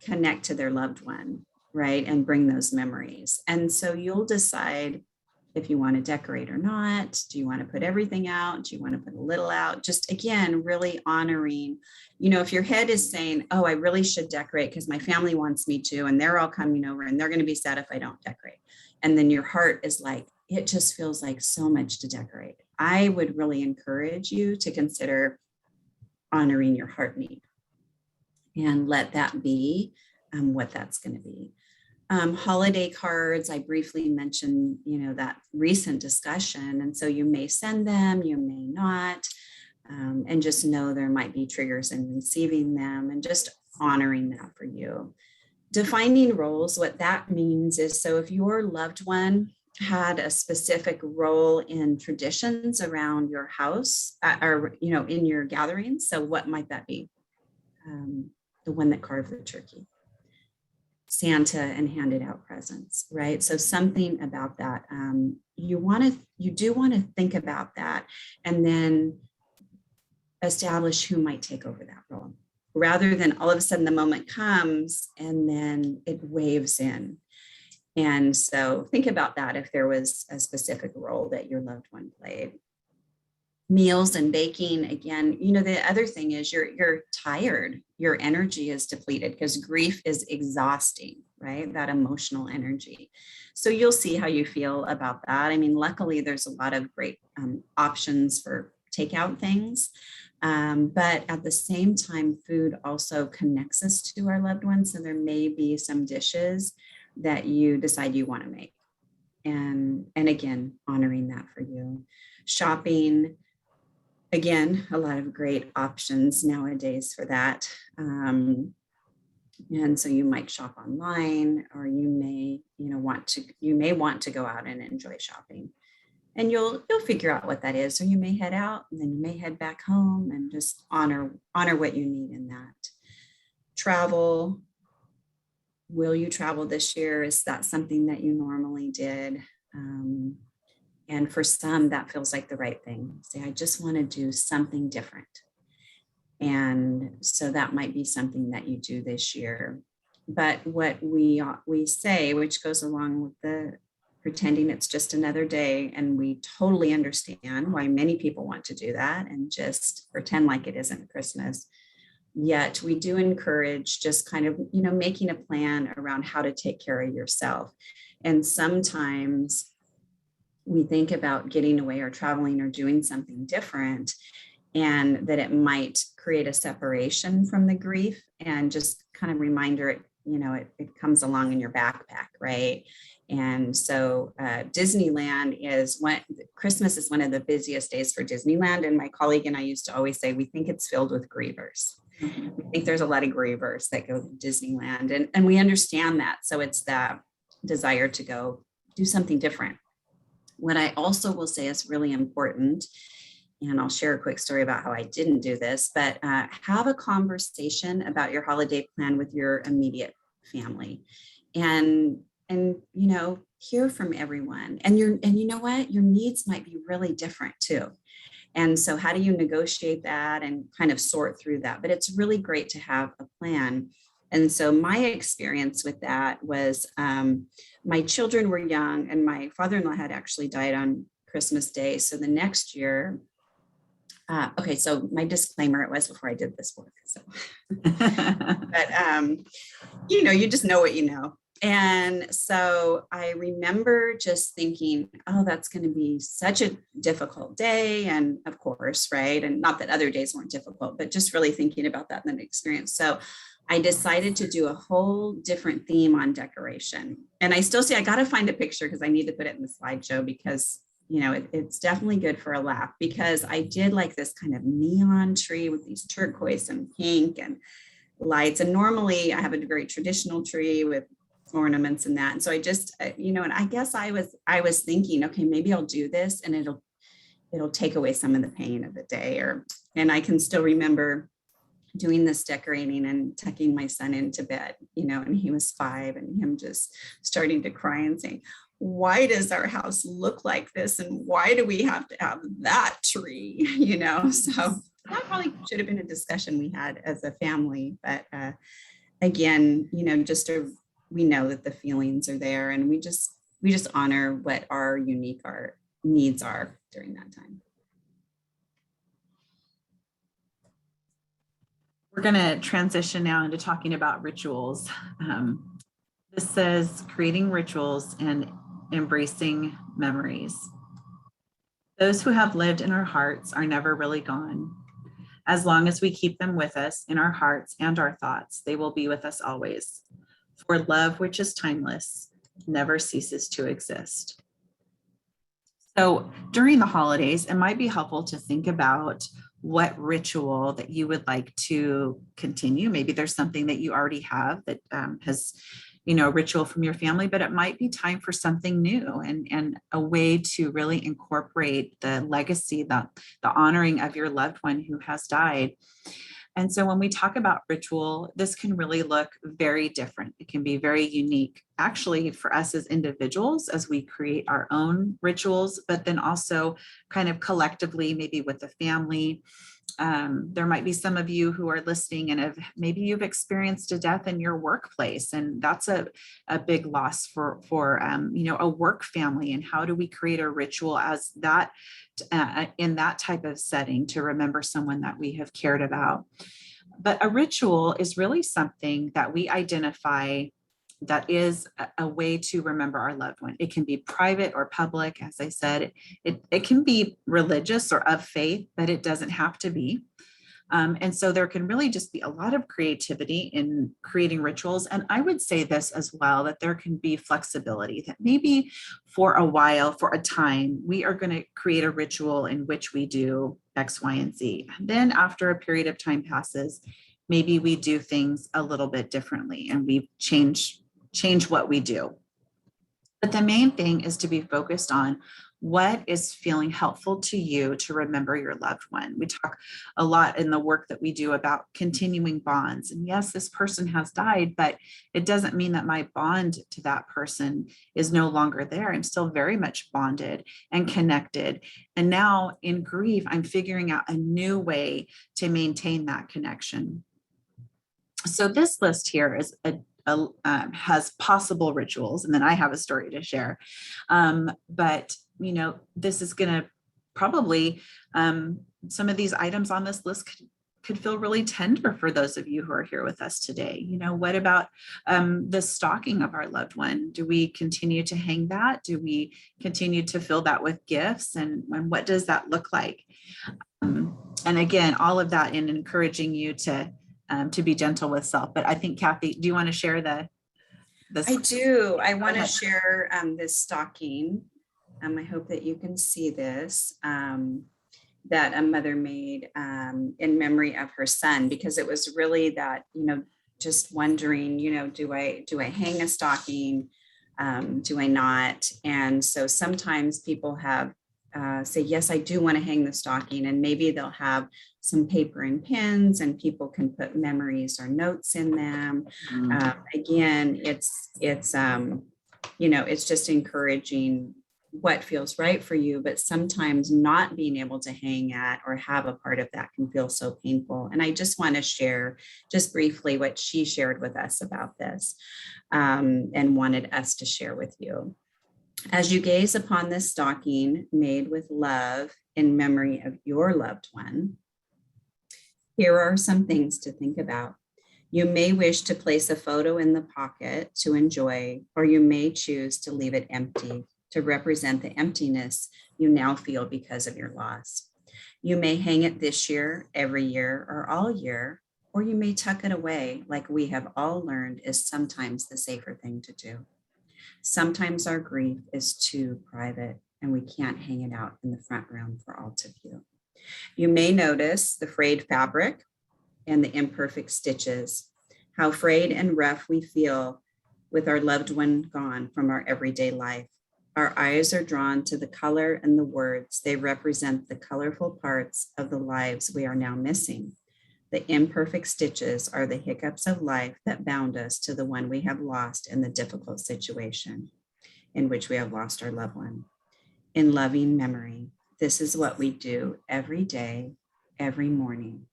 connect to their loved one, right? And bring those memories. And so you'll decide if you want to decorate or not. Do you want to put everything out? Do you want to put a little out? Just again, really honoring, if your head is saying, oh, I really should decorate because my family wants me to, and they're all coming over and they're going to be sad if I don't decorate. And then your heart is like, it just feels like so much to decorate. I would really encourage you to consider honoring your heart need and let that be what that's going to be. Holiday cards, I briefly mentioned, that recent discussion. And so you may send them, you may not, and just know there might be triggers in receiving them, and just honoring that for you. Defining roles, what that means is, so if your loved one had a specific role in traditions around your house or, in your gatherings, so what might that be? The one that carved the turkey, Santa, and handed out presents, right? So something about that. You do want to think about that, and then establish who might take over that role, rather than all of a sudden the moment comes and then it waves in. And so think about that if there was a specific role that your loved one played. Meals and baking, again, the other thing is you're tired, your energy is depleted, because grief is exhausting, right? That emotional energy. So you'll see how you feel about that. I mean, luckily there's a lot of great options for takeout things. But at the same time, food also connects us to our loved ones. So there may be some dishes that you decide you want to make. And again, honoring that for you. Shopping, again, a lot of great options nowadays for that. And so you might shop online, or you may want to go out and enjoy shopping. And you'll figure out what that is. So you may head out, and then you may head back home, and just honor what you need in that. Travel. Will you travel this year? Is that something that you normally did? And for some, that feels like the right thing. Say, I just want to do something different. And so that might be something that you do this year. But what we say, which goes along with the pretending it's just another day, and we totally understand why many people want to do that and just pretend like it isn't Christmas. Yet we do encourage just kind of, making a plan around how to take care of yourself. And sometimes we think about getting away or traveling or doing something different, and that it might create a separation from the grief, and just kind of reminder it, it comes along in your backpack, right? And so Disneyland Christmas is one of the busiest days for Disneyland. And my colleague and I used to always say, we think it's filled with grievers. We think there's a lot of grievers that go to Disneyland, and we understand that. So it's that desire to go do something different. What I also will say is really important, and I'll share a quick story about how I didn't do this, but have a conversation about your holiday plan with your immediate family, and hear from everyone. And you know what? Your needs might be really different too. And so how do you negotiate that and kind of sort through that? But it's really great to have a plan. And so my experience with that was my children were young, and my father-in-law had actually died on Christmas Day. So the next year, okay, so my disclaimer, it was before I did this work. So, but you just know what you know. And so I remember just thinking, oh, that's going to be such a difficult day. And of course, right. And not that other days weren't difficult, but just really thinking about that in the experience. So I decided to do a whole different theme on decoration. And I still say, I got to find a picture because I need to put it in the slideshow because, you know, it's definitely good for a laugh, because I did like this kind of neon tree with these turquoise and pink and lights. And normally I have a very traditional tree with ornaments and that. And so I just, you know, and I guess I was thinking, okay, maybe I'll do this and it'll take away some of the pain of the day. And I can still remember doing this decorating and tucking my son into bed, you know, and he was 5, and him just starting to cry and saying, why does our house look like this? And why do we have to have that tree? You know, so that probably should have been a discussion we had as a family. But again, you know, we know that the feelings are there, and we just honor what our unique needs are during that time. We're going to transition now into talking about rituals. This says creating rituals and embracing memories. Those who have lived in our hearts are never really gone. As long as we keep them with us in our hearts and our thoughts, they will be with us always. For love, which is timeless, never ceases to exist. So during the holidays, it might be helpful to think about what ritual that you would like to continue. Maybe there's something that you already have that has, you know, a ritual from your family, but it might be time for something new and a way to really incorporate the legacy, the honoring of your loved one who has died. And so when we talk about ritual, this can really look very different. It can be very unique, actually, for us as individuals, as we create our own rituals, but then also kind of collectively, maybe with the family. There might be some of you who are listening and maybe you've experienced a death in your workplace, and that's a big loss for you know, a work family. And how do we create a ritual as that in that type of setting to remember someone that we have cared about? But a ritual is really something that we identify that is a way to remember our loved one. It can be private or public. As I said, it can be religious or of faith, but it doesn't have to be. And so there can really just be a lot of creativity in creating rituals. And I would say this as well, that there can be flexibility, that maybe for a while, for a time, we are going to create a ritual in which we do X, Y, and Z. And then after a period of time passes, maybe we do things a little bit differently and we change what we do. But the main thing is to be focused on what is feeling helpful to you to remember your loved one. We talk a lot in the work that we do about continuing bonds. And yes, this person has died, but it doesn't mean that my bond to that person is no longer there. I'm still very much bonded and connected. And now in grief, I'm figuring out a new way to maintain that connection. So this list here is has possible rituals, and then I have a story to share. But you know, this is going to probably some of these items on this list could feel really tender for those of you who are here with us today. You know, what about the stocking of our loved one? Do we continue to hang that? Do we continue to fill that with gifts? And what does that look like? And again, all of that in encouraging you to be gentle with self. But I think, Kathy, do you want to share this? I do. I want to share this stocking. I hope that you can see this, that a mother made in memory of her son, because it was really that, you know, just wondering, you know, do I hang a stocking? Do I not? And so sometimes people have say, yes, I do want to hang the stocking, and maybe they'll have some paper and pens and people can put memories or notes in them. Again, it's you know, it's just encouraging what feels right for you, but sometimes not being able to hang at or have a part of that can feel so painful. And I just want to share just briefly what she shared with us about this and wanted us to share with you. As you gaze upon this stocking made with love in memory of your loved one, here are some things to think about. You may wish to place a photo in the pocket to enjoy, or you may choose to leave it empty to represent the emptiness you now feel because of your loss. You may hang it this year, every year, or all year, or you may tuck it away like we have all learned is sometimes the safer thing to do. Sometimes our grief is too private and we can't hang it out in the front room for all to view. You may notice the frayed fabric and the imperfect stitches, how frayed and rough we feel with our loved one gone from our everyday life. Our eyes are drawn to the color and the words. They represent the colorful parts of the lives we are now missing. The imperfect stitches are the hiccups of life that bound us to the one we have lost in the difficult situation in which we have lost our loved one. In loving memory, this is what we do every day, every morning.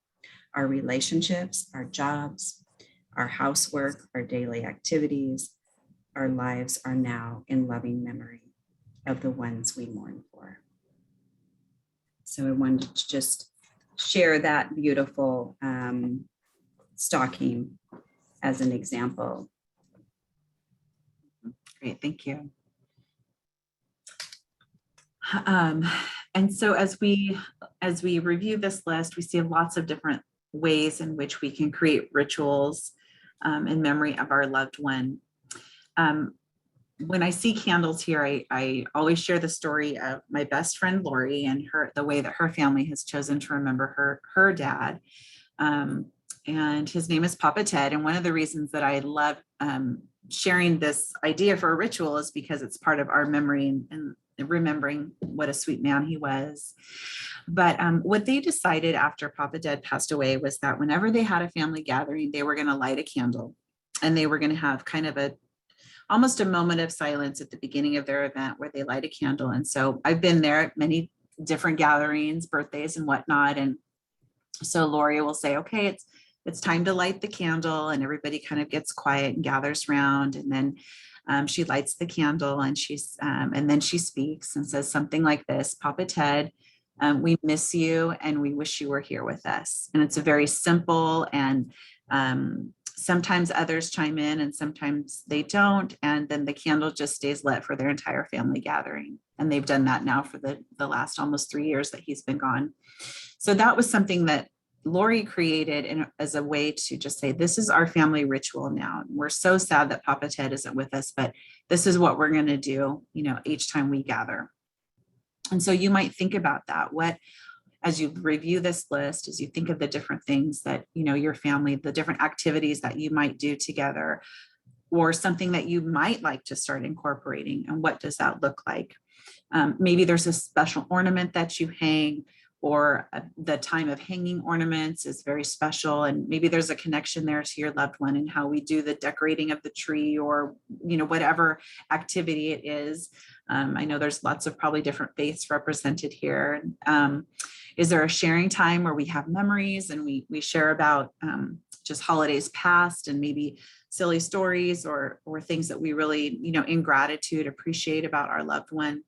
Our relationships, our jobs, our housework, our daily activities, our lives are now in loving memory of the ones we mourn for. So I wanted to just share that beautiful stocking as an example. Great, thank you. And so as we review this list, we see lots of different ways in which we can create rituals in memory of our loved one. When I see candles here, I always share the story of my best friend Lori and the way that her family has chosen to remember her dad. And his name is Papa Ted. And one of the reasons that I love sharing this idea for a ritual is because it's part of our memory and remembering what a sweet man he was. But what they decided after Papa Ted passed away was that whenever they had a family gathering, they were going to light a candle and they were going to have kind of almost a moment of silence at the beginning of their event where they light a candle. And so I've been there at many different gatherings, birthdays and whatnot. And so Lori will say, okay, it's time to light the candle, and everybody kind of gets quiet and gathers around. And then she lights the candle and and then she speaks and says something like this: Papa Ted, we miss you and we wish you were here with us. And it's a very simple, and sometimes others chime in and sometimes they don't. And then the candle just stays lit for their entire family gathering. And they've done that now for the last almost 3 years that he's been gone. So that was something that Lori created as a way to just say, this is our family ritual now. We're so sad that Papa Ted isn't with us, but this is what we're going to do, each time we gather. And so you might think about that. As you review this list, as you think of the different things that, your family, the different activities that you might do together, or something that you might like to start incorporating, and what does that look like? Maybe there's a special ornament that you hang, or the time of hanging ornaments is very special. And maybe there's a connection there to your loved one and how we do the decorating of the tree, or, whatever activity it is. I know there's lots of probably different faiths represented here. Is there a sharing time where we have memories and we share about just holidays past and maybe silly stories or things that we really, in gratitude appreciate about our loved one?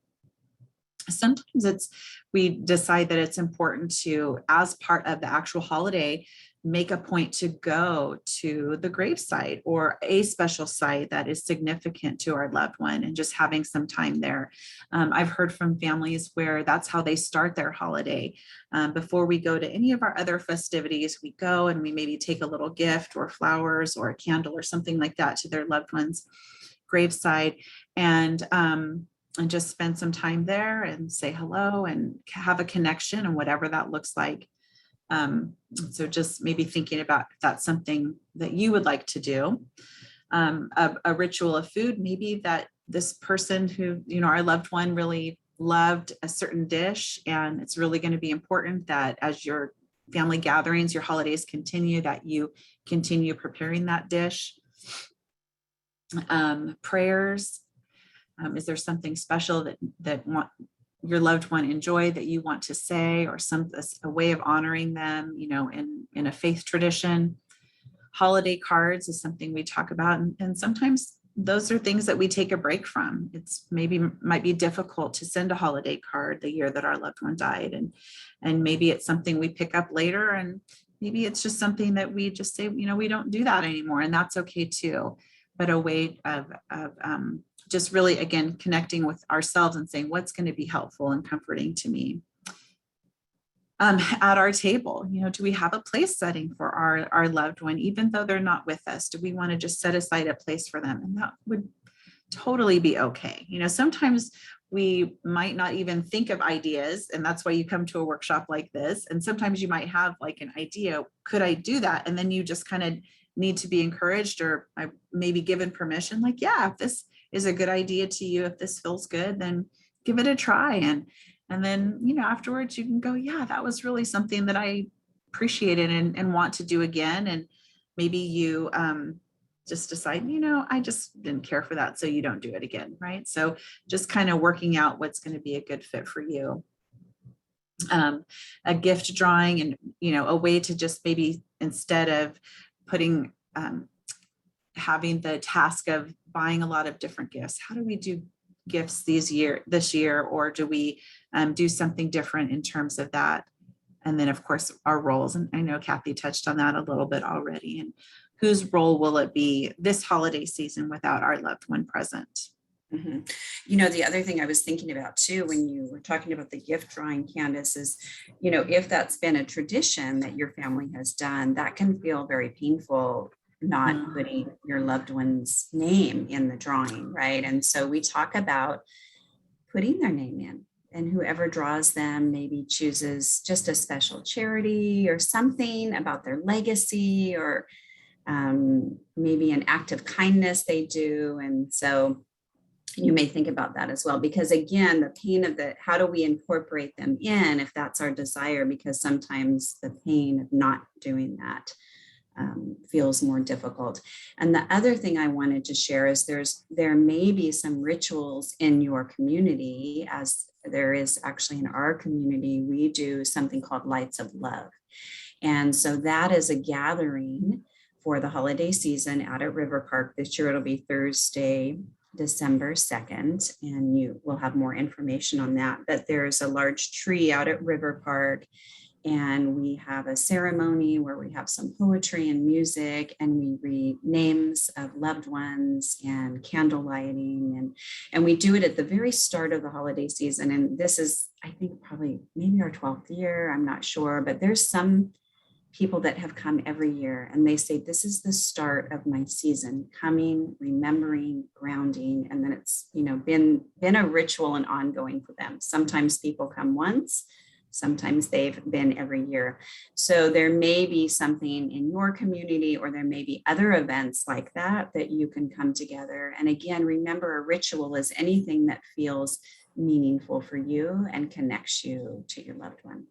Sometimes we decide that it's important to, as part of the actual holiday, make a point to go to the gravesite or a special site that is significant to our loved one, and just having some time there. I've heard from families where that's how they start their holiday. Before we go to any of our other festivities, we go and we maybe take a little gift or flowers or a candle or something like that to their loved one's gravesite, and just spend some time there and say hello and have a connection, and whatever that looks like. So just maybe thinking about if that's something that you would like to do. A ritual of food, maybe that this person who, our loved one really loved a certain dish, and it's really going to be important that as your family gatherings, your holidays continue, that you continue preparing that dish. Prayers. Is there something special that your loved one enjoy that you want to say, or a way of honoring them, in a faith tradition? Holiday cards is something we talk about, and sometimes those are things that we take a break from. It's might be difficult to send a holiday card the year that our loved one died, and maybe it's something we pick up later and maybe it's just something that we just say, we don't do that anymore, and that's okay too. But a way of just really, again, connecting with ourselves and saying, what's going to be helpful and comforting to me. At our table, do we have a place setting for our loved one, even though they're not with us? Do we want to just set aside a place for them? And that would totally be okay. Sometimes we might not even think of ideas, and that's why you come to a workshop like this. And sometimes you might have like an idea, could I do that? And then you just kind of need to be encouraged, or maybe given permission, like, yeah, if this is a good idea to you, if this feels good, then give it a try. And then, afterwards you can go, yeah, that was really something that I appreciated and want to do again. And maybe you just decide, I just didn't care for that, so you don't do it again, right? So just kind of working out what's going to be a good fit for you. A gift drawing, and, a way to just maybe, instead of putting, having the task of buying a lot of different gifts, how do we do gifts this year, or do we do something different in terms of that? And then, of course, our roles. And I know Kathy touched on that a little bit already. And whose role will it be this holiday season without our loved one present? Mm-hmm. The other thing I was thinking about too, when you were talking about the gift drawing, Candace, is, if that's been a tradition that your family has done, that can feel very painful, not putting your loved one's name in the drawing, right? And so we talk about putting their name in, and whoever draws them maybe chooses just a special charity or something about their legacy, or maybe an act of kindness they do. And so you may think about that as well, because again, the pain of how do we incorporate them in, if that's our desire, because sometimes the pain of not doing that feels more difficult. And the other thing I wanted to share is there may be some rituals in your community, as there is actually in our community. We do something called Lights of Love. And so that is a gathering for the holiday season out at River Park. This year it'll be Thursday, December 2nd, and you will have more information on that. But there's a large tree out at River Park, and we have a ceremony where we have some poetry and music, and we read names of loved ones and candle lighting, and we do it at the very start of the holiday season. And this is, I think, probably maybe our 12th year, I'm not sure, but there's some people that have come every year, and they say, this is the start of my season, coming, remembering, grounding. And then it's, been a ritual and ongoing for them. Sometimes people come once, sometimes they've been every year. So there may be something in your community, or there may be other events like that you can come together. And again, remember, a ritual is anything that feels meaningful for you and connects you to your loved one.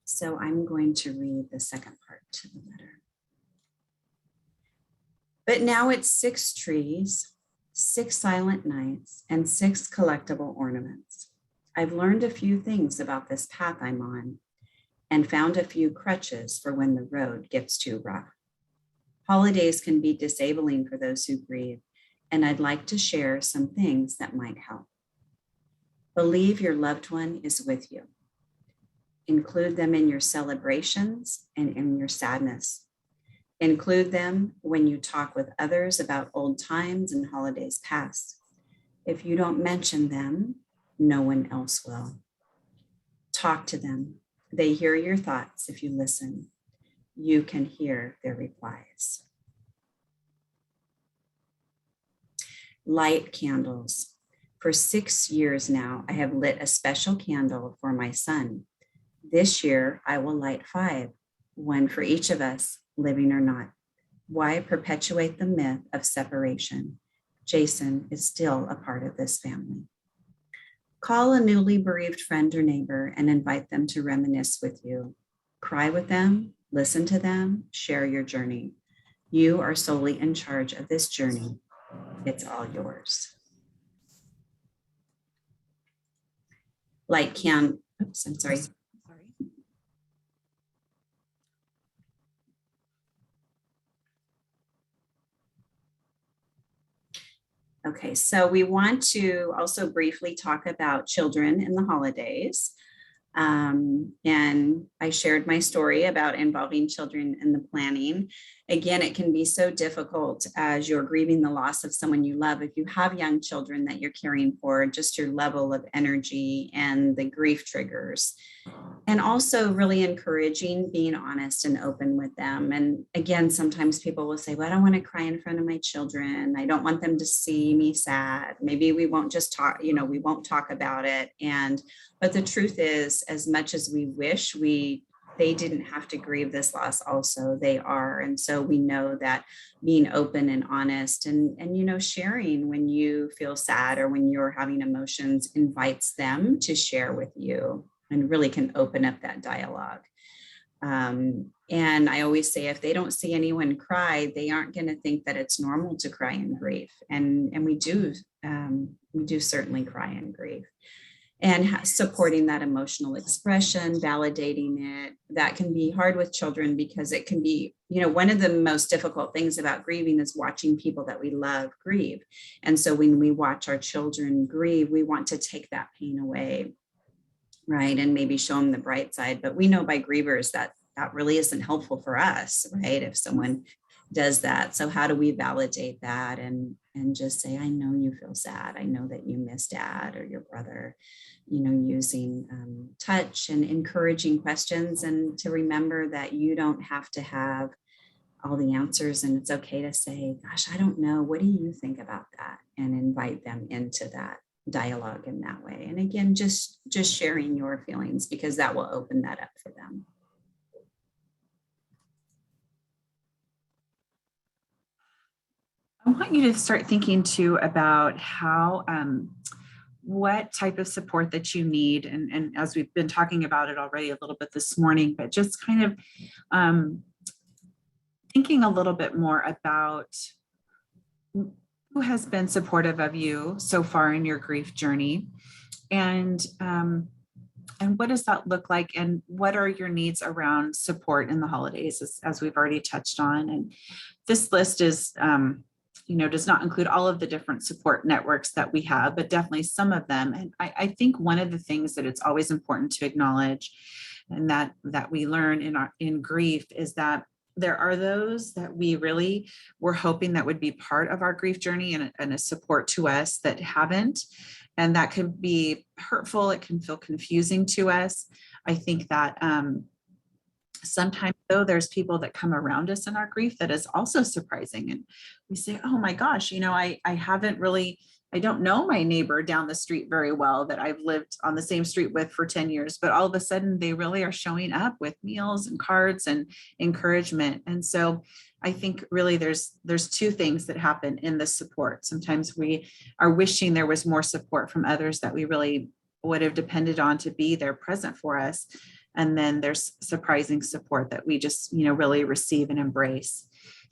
So I'm going to read the second part to the letter. But now it's 6 trees, 6 silent nights, and 6 collectible ornaments. I've learned a few things about this path I'm on, and found a few crutches for when the road gets too rough. Holidays can be disabling for those who grieve, and I'd like to share some things that might help. Believe your loved one is with you. Include them in your celebrations and in your sadness. Include them when you talk with others about old times and holidays past. If you don't mention them, no one else will. Talk to them. They hear your thoughts if you listen. You can hear their replies. Light candles. For 6 years now, I have lit a special candle for my son. This year, I will light 5, one for each of us, living or not. Why perpetuate the myth of separation? Jason is still a part of this family. Call a newly bereaved friend or neighbor and invite them to reminisce with you. Cry with them, listen to them, share your journey. You are solely in charge of this journey. It's all yours. Oops, I'm sorry. Okay, so we want to also briefly talk about children in the holidays. And I shared my story about involving children in the planning. Again, it can be so difficult as you're grieving the loss of someone you love. If you have young children that you're caring for, just your level of energy and the grief triggers. And also really encouraging being honest and open with them. And again, sometimes people will say, well, I don't want to cry in front of my children. I don't want them to see me sad. Maybe we won't just talk, we won't talk about it. But the truth is, as much as we wish they didn't have to grieve this loss also, they are. And so we know that being open and honest and sharing when you feel sad or when you're having emotions invites them to share with you and really can open up that dialogue. And I always say, if they don't see anyone cry, they aren't going to think that it's normal to cry in grief. And we do certainly cry in grief. And supporting that emotional expression, validating it, that can be hard with children because it can be, one of the most difficult things about grieving is watching people that we love grieve. And so when we watch our children grieve, we want to take that pain away, right? And maybe show them the bright side. But we know by grievers that really isn't helpful for us, right? If someone does that. So how do we validate that and just say, I know you feel sad. I know that you miss dad or your brother, using touch and encouraging questions, and to remember that you don't have to have all the answers, and it's okay to say, gosh, I don't know. What do you think about that? And invite them into that dialogue in that way. And again, just sharing your feelings, because that will open that up for them. I want you to start thinking too about how, what type of support that you need. And as we've been talking about it already a little bit this morning, but just kind of thinking a little bit more about who has been supportive of you so far in your grief journey, and what does that look like, and what are your needs around support in the holidays, as we've already touched on. And this list is does not include all of the different support networks that we have, but definitely some of them. And I think one of the things that it's always important to acknowledge, and that we learn in grief, is that there are those that we really were hoping that would be part of our grief journey and a support to us that haven't. And that can be hurtful. It can feel confusing to us. I think that sometimes, though, there's people that come around us in our grief that is also surprising. And we say, oh my gosh, I haven't really, I don't know my neighbor down the street very well that I've lived on the same street with for 10 years, but all of a sudden they really are showing up with meals and cards and encouragement. And so I think really there's two things that happen in the support. Sometimes we are wishing there was more support from others that we really would have depended on to be there present for us. And then there's surprising support that we just, really receive and embrace.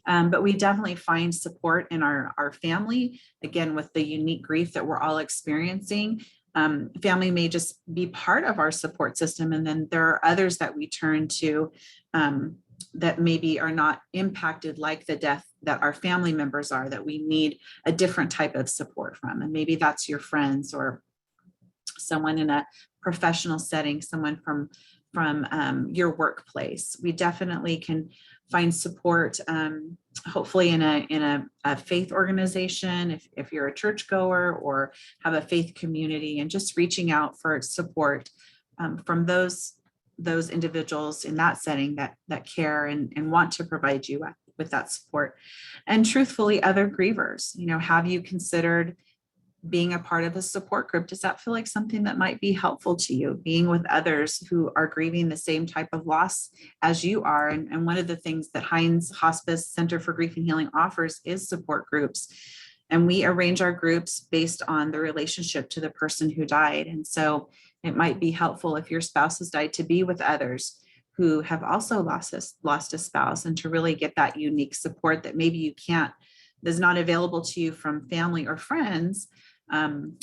But we definitely find support in our family, again, with the unique grief that we're all experiencing. Family may just be part of our support system. And then there are others that we turn to that maybe are not impacted like the death that our family members are, that we need a different type of support from. And maybe that's your friends or someone in a professional setting, someone from your workplace. We definitely can find support, hopefully in a faith organization, if you're a churchgoer or have a faith community, and just reaching out for support from those individuals in that setting that care and want to provide you with that support. And truthfully, other grievers, have you considered being a part of a support group? Does that feel like something that might be helpful to you, being with others who are grieving the same type of loss as you are? And one of the things that Hinds Hospice Center for Grief and Healing offers is support groups. And we arrange our groups based on the relationship to the person who died. And so it might be helpful if your spouse has died to be with others who have also lost a spouse, and to really get that unique support that maybe you can't, is not available to you from family or friends,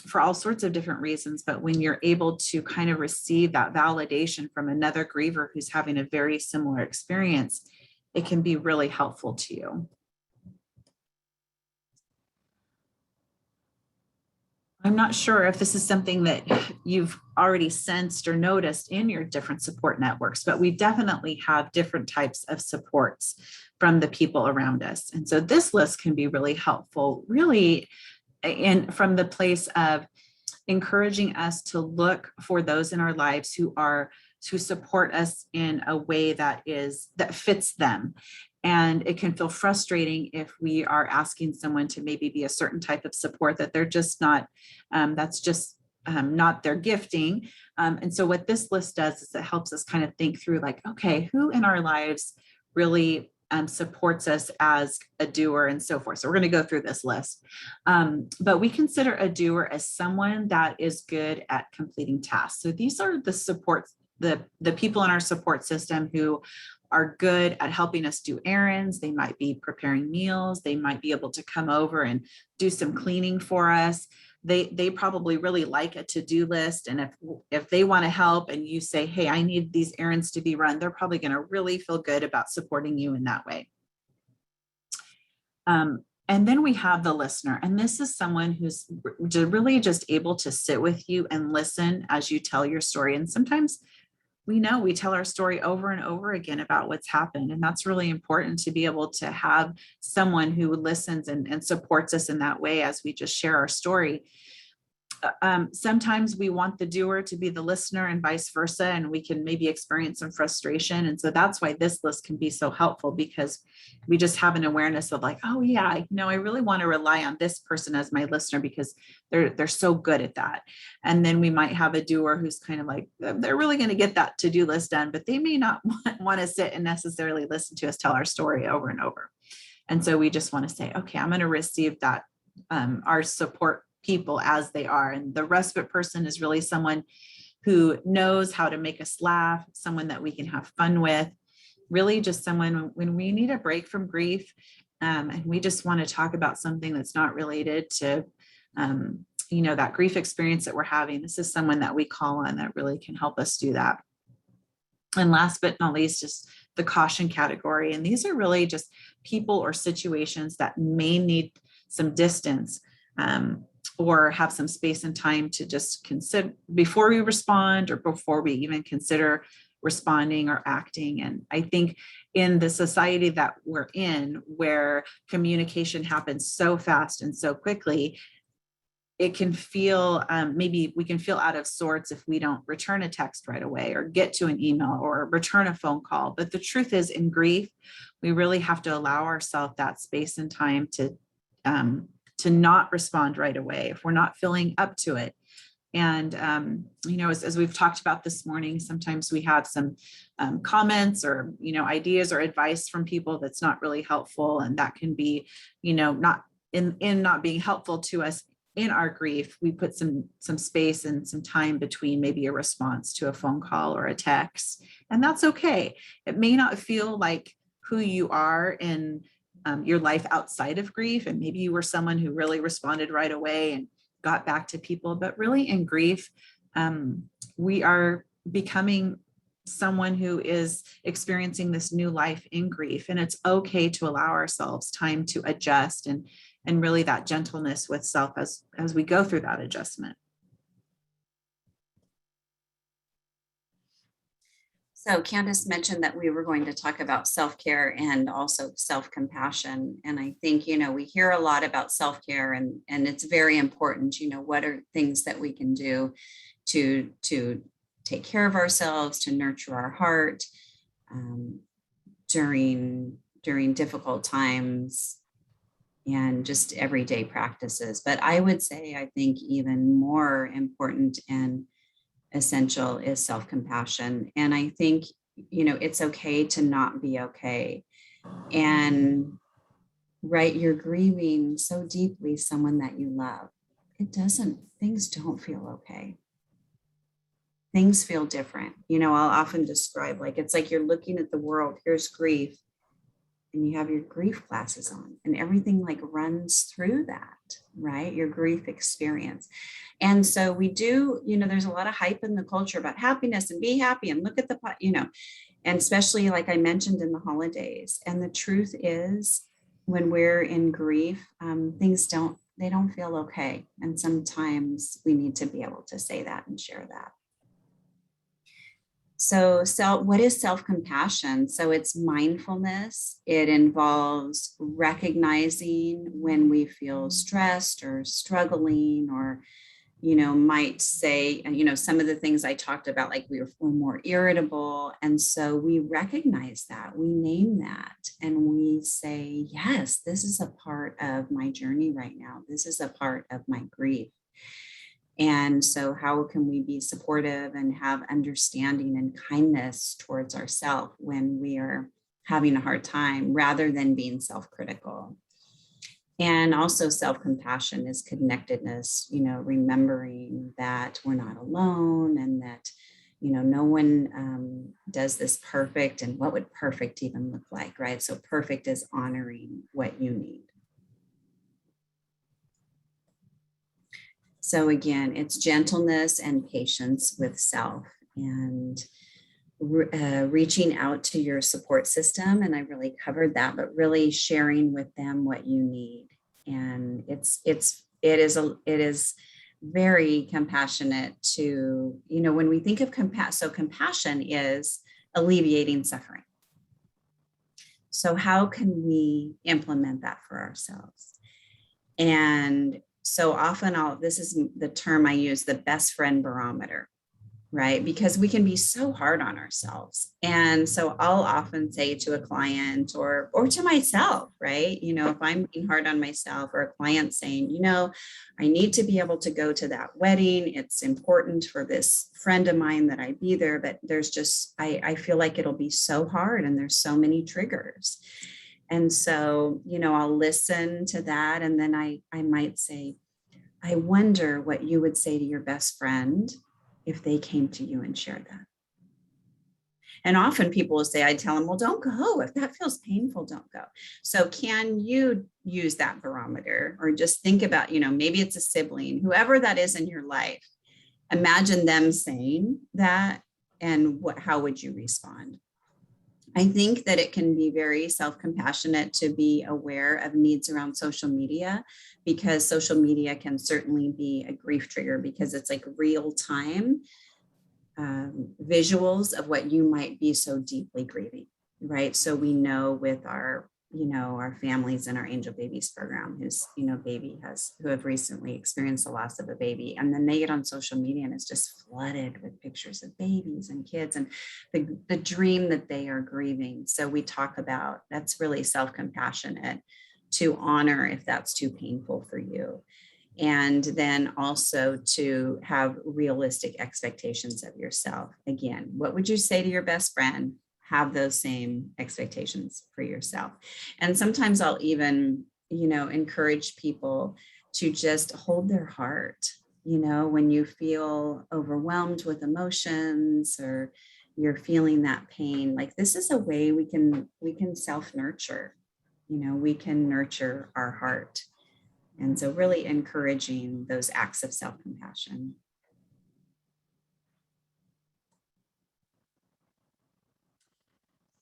for all sorts of different reasons. But when you're able to kind of receive that validation from another griever who's having a very similar experience, it can be really helpful to you. I'm not sure if this is something that you've already sensed or noticed in your different support networks, but we definitely have different types of supports from the people around us. And so this list can be really helpful, really, in from the place of encouraging us to look for those in our lives who support us in a way that fits them. And it can feel frustrating if we are asking someone to maybe be a certain type of support that they're just not, that's just not their gifting. And so what this list does is it helps us kind of think through like, okay, who in our lives really supports us as a doer and so forth. So we're going to go through this list. But we consider a doer as someone that is good at completing tasks. So these are the supports, the people in our support system who are good at helping us do errands. They might be preparing meals. They might be able to come over and do some cleaning for us. They probably really like a to-do list. And if they want to help and you say, hey, I need these errands to be run, they're probably going to really feel good about supporting you in that way. And then we have the listener. And this is someone who's really just able to sit with you and listen as you tell your story. And sometimes we tell our story over and over again about what's happened. And that's really important to be able to have someone who listens and supports us in that way as we just share our story. Sometimes we want the doer to be the listener and vice versa, and we can maybe experience some frustration. And so that's why this list can be so helpful, because we just have an awareness of like, oh yeah, I really want to rely on this person as my listener because they're so good at that. And then we might have a doer who's kind of like, they're really going to get that to-do list done, but they may not want to sit and necessarily listen to us tell our story over and over. And so we just want to say, okay, I'm going to receive that, our support people as they are. And the respite person is really someone who knows how to make us laugh, someone that we can have fun with, really just someone when we need a break from grief, and we just want to talk about something that's not related to that grief experience that we're having. This is someone that we call on that really can help us do that. And last but not least, just the caution category. And these are really just people or situations that may need some distance, or have some space and time to just consider before we respond or before we even consider responding or acting. And I think in the society that we're in, where communication happens so fast and so quickly, it can feel, maybe we can feel out of sorts if we don't return a text right away or get to an email or return a phone call. But the truth is, in grief, we really have to allow ourselves that space and time to not respond right away if we're not feeling up to it. And, as we've talked about this morning, sometimes we have some comments or, ideas or advice from people that's not really helpful. And that can be, not not being helpful to us in our grief. We put some space and some time between maybe a response to a phone call or a text. And that's okay. It may not feel like who you are in your life outside of grief. And maybe you were someone who really responded right away and got back to people, but really in grief, we are becoming someone who is experiencing this new life in grief. And it's okay to allow ourselves time to adjust and really that gentleness with self as we go through that adjustment. So Candace mentioned that we were going to talk about self-care and also self-compassion. And I think, we hear a lot about self-care and it's very important, what are things that we can do to take care of ourselves, to nurture our heart during difficult times and just everyday practices. But I would say, I think even more important and essential is self-compassion. And I think, it's okay to not be okay. And you're grieving so deeply someone that you love. Things don't feel okay. Things feel different. I'll often describe it's like you're looking at the world, here's grief, and you have your grief glasses on and everything runs through that, right? Your grief experience. And so we do, there's a lot of hype in the culture about happiness and be happy and look at the, and especially like I mentioned in the holidays. And the truth is when we're in grief, things don't they don't feel okay. And sometimes we need to be able to say that and share that. So what is self-compassion? So it's mindfulness. It involves recognizing when we feel stressed or struggling, or, might say, some of the things I talked about, like we were more irritable. And so we recognize that, we name that, and we say, yes, this is a part of my journey right now. This is a part of my grief. And so how can we be supportive and have understanding and kindness towards ourselves when we are having a hard time, rather than being self-critical? And also self-compassion is connectedness, remembering that we're not alone, and that, no one does this perfect. And what would perfect even look like, right? So perfect is honoring what you need. So again, it's gentleness and patience with self, and reaching out to your support system. And I really covered that, but really sharing with them what you need. And it is very compassionate to, when we think of compassion, so compassion is alleviating suffering. So how can we implement that for ourselves? And so often this is the term I use, the best friend barometer, right? Because we can be so hard on ourselves. And so I'll often say to a client or to myself, right? If I'm being hard on myself, or a client saying, I need to be able to go to that wedding. It's important for this friend of mine that I be there, but there's just, I feel like it'll be so hard, and there's so many triggers. And so, I'll listen to that. And then I might say, I wonder what you would say to your best friend if they came to you and shared that. And often people will say, I tell them, well, don't go. If that feels painful, don't go. So can you use that barometer, or just think about, maybe it's a sibling, whoever that is in your life, imagine them saying that, and how would you respond? I think that it can be very self-compassionate to be aware of needs around social media, because social media can certainly be a grief trigger, because it's like real time visuals of what you might be so deeply grieving, right? So we know with our families in our Angel Babies program, who have recently experienced the loss of a baby, and then they get on social media and it's just flooded with pictures of babies and kids and the dream that they are grieving. So we talk about, that's really self-compassionate to honor if that's too painful for you. And then also to have realistic expectations of yourself. Again, what would you say to your best friend? Have those same expectations for yourself. And sometimes I'll even, encourage people to just hold their heart, when you feel overwhelmed with emotions, or you're feeling that pain. Like, this is a way we can self-nurture, we can nurture our heart. And so really encouraging those acts of self-compassion.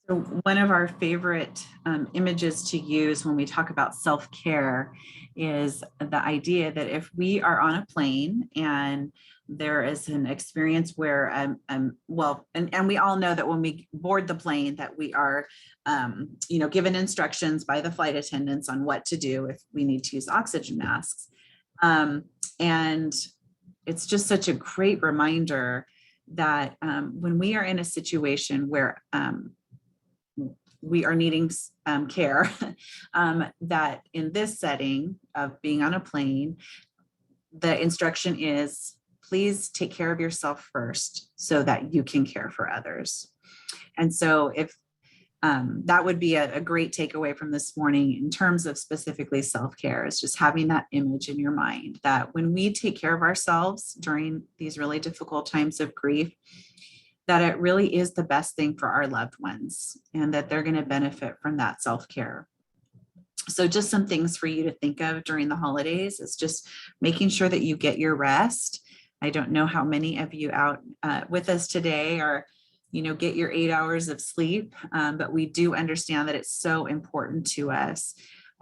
So one of our favorite images to use when we talk about self-care is the idea that if we are on a plane and there is an experience where, and we all know that when we board the plane that we are, given instructions by the flight attendants on what to do if we need to use oxygen masks. And it's just such a great reminder that when we are in a situation where we are needing care, that in this setting of being on a plane, the instruction is, please take care of yourself first so that you can care for others. And so if that would be a great takeaway from this morning in terms of specifically self-care, is just having that image in your mind that when we take care of ourselves during these really difficult times of grief, that it really is the best thing for our loved ones, and that they're going to benefit from that self-care. So just some things for you to think of during the holidays is just making sure that you get your rest. I don't know how many of you out with us today are, get your 8 hours of sleep, but we do understand that it's so important to us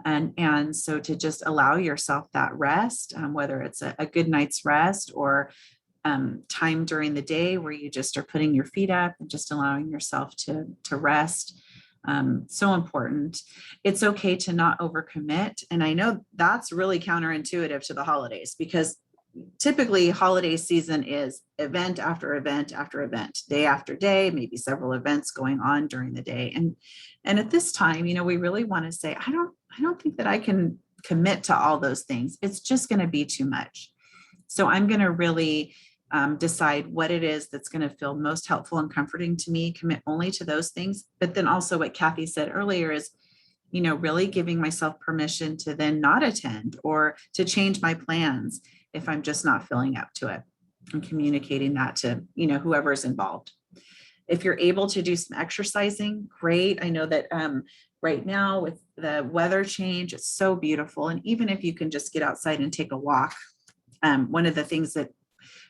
And so to just allow yourself that rest, whether it's a good night's rest or time during the day where you just are putting your feet up and just allowing yourself to rest. So important. It's okay to not overcommit. And I know that's really counterintuitive to the holidays, because typically holiday season is event after event after event, day after day, maybe several events going on during the day. And at this time, we really want to say, I don't think that I can commit to all those things. It's just going to be too much. So I'm going to really decide what it is that's going to feel most helpful and comforting to me, commit only to those things. But then also what Kathy said earlier is, really giving myself permission to then not attend or to change my plans if I'm just not feeling up to it, and communicating that to, whoever's involved. If you're able to do some exercising, great. I know that right now with the weather change, it's so beautiful. And even if you can just get outside and take a walk, one of the things that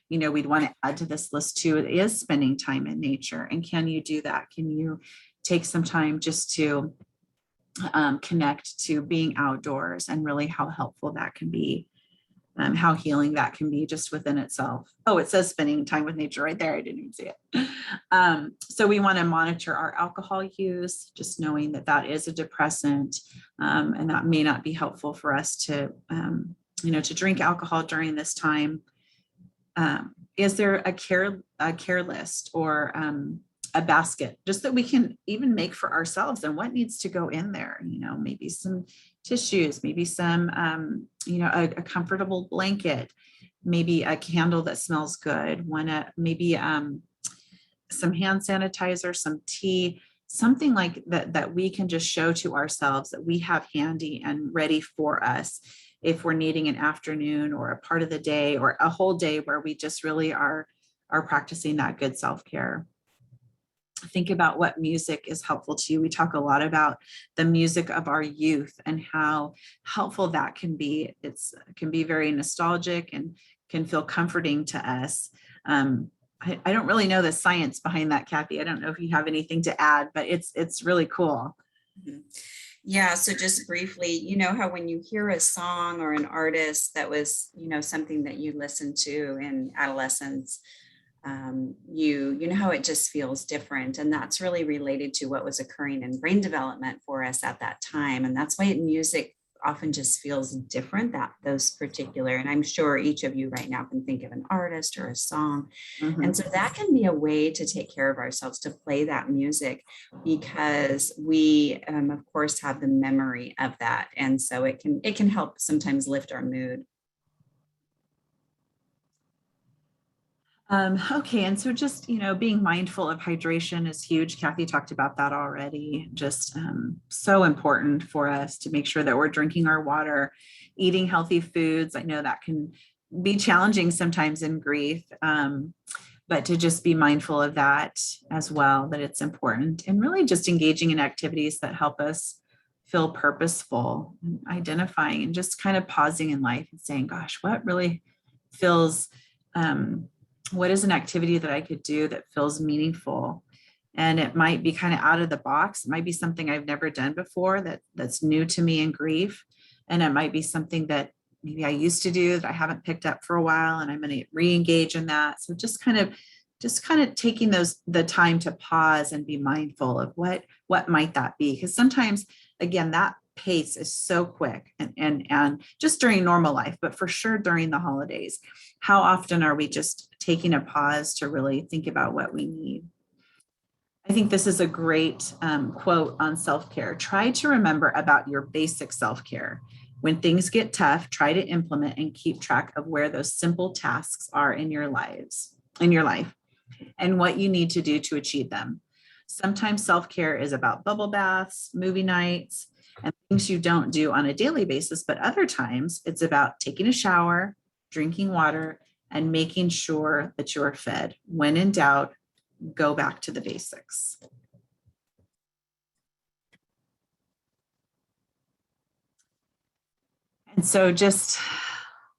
we'd want to add to this list too is spending time in nature. And can you do that? Can you take some time just to connect to being outdoors, and really how helpful that can be, how healing that can be just within itself. Oh, it says spending time with nature right there. I didn't even see it. So we want to monitor our alcohol use, just knowing that that is a depressant, and that may not be helpful for us to, to drink alcohol during this time. Is there a care list or a basket just that we can even make for ourselves, and what needs to go in there? Maybe some tissues, maybe some, a comfortable blanket, maybe a candle that smells good, maybe some hand sanitizer, some tea, something like that we can just show to ourselves that we have handy and ready for us if we're needing an afternoon or a part of the day or a whole day where we just really are practicing that good self-care. Think about what music is helpful to you. We talk a lot about the music of our youth and how helpful that can be. It can be very nostalgic and can feel comforting to us. I don't really know the science behind that, Kathy. I don't know if you have anything to add, but it's really cool. Mm-hmm. Yeah. So just briefly, how when you hear a song or an artist that was, something that you listened to in adolescence, you know how it just feels different. And that's really related to what was occurring in brain development for us at that time. And that's why music often just feels different, those particular, and I'm sure each of you right now can think of an artist or a song. Mm-hmm. And so that can be a way to take care of ourselves, to play that music, because we of course have the memory of that. And so it can help sometimes lift our mood. Okay. And so just, being mindful of hydration is huge. Kathy talked about that already. Just so important for us to make sure that we're drinking our water, eating healthy foods. I know that can be challenging sometimes in grief, but to just be mindful of that as well, that it's important, and really just engaging in activities that help us feel purposeful, and identifying and just kind of pausing in life and saying, gosh, what really feels, what is an activity that I could do that feels meaningful? And it might be kind of out of the box. It might be something I've never done before that's new to me in grief. And it might be something that maybe I used to do that I haven't picked up for a while, and I'm going to re-engage in that. So just kind of taking the time to pause and be mindful of what might that be? Because sometimes, again, that pace is so quick, and just during normal life, but for sure during the holidays, how often are we just taking a pause to really think about what we need? I think this is a great quote on self-care. Try to remember about your basic self-care. When things get tough, try to implement and keep track of where those simple tasks are in your life, and what you need to do to achieve them. Sometimes self-care is about bubble baths, movie nights, and things you don't do on a daily basis, but other times it's about taking a shower, drinking water, and making sure that you're fed. When in doubt, go back to the basics. And so just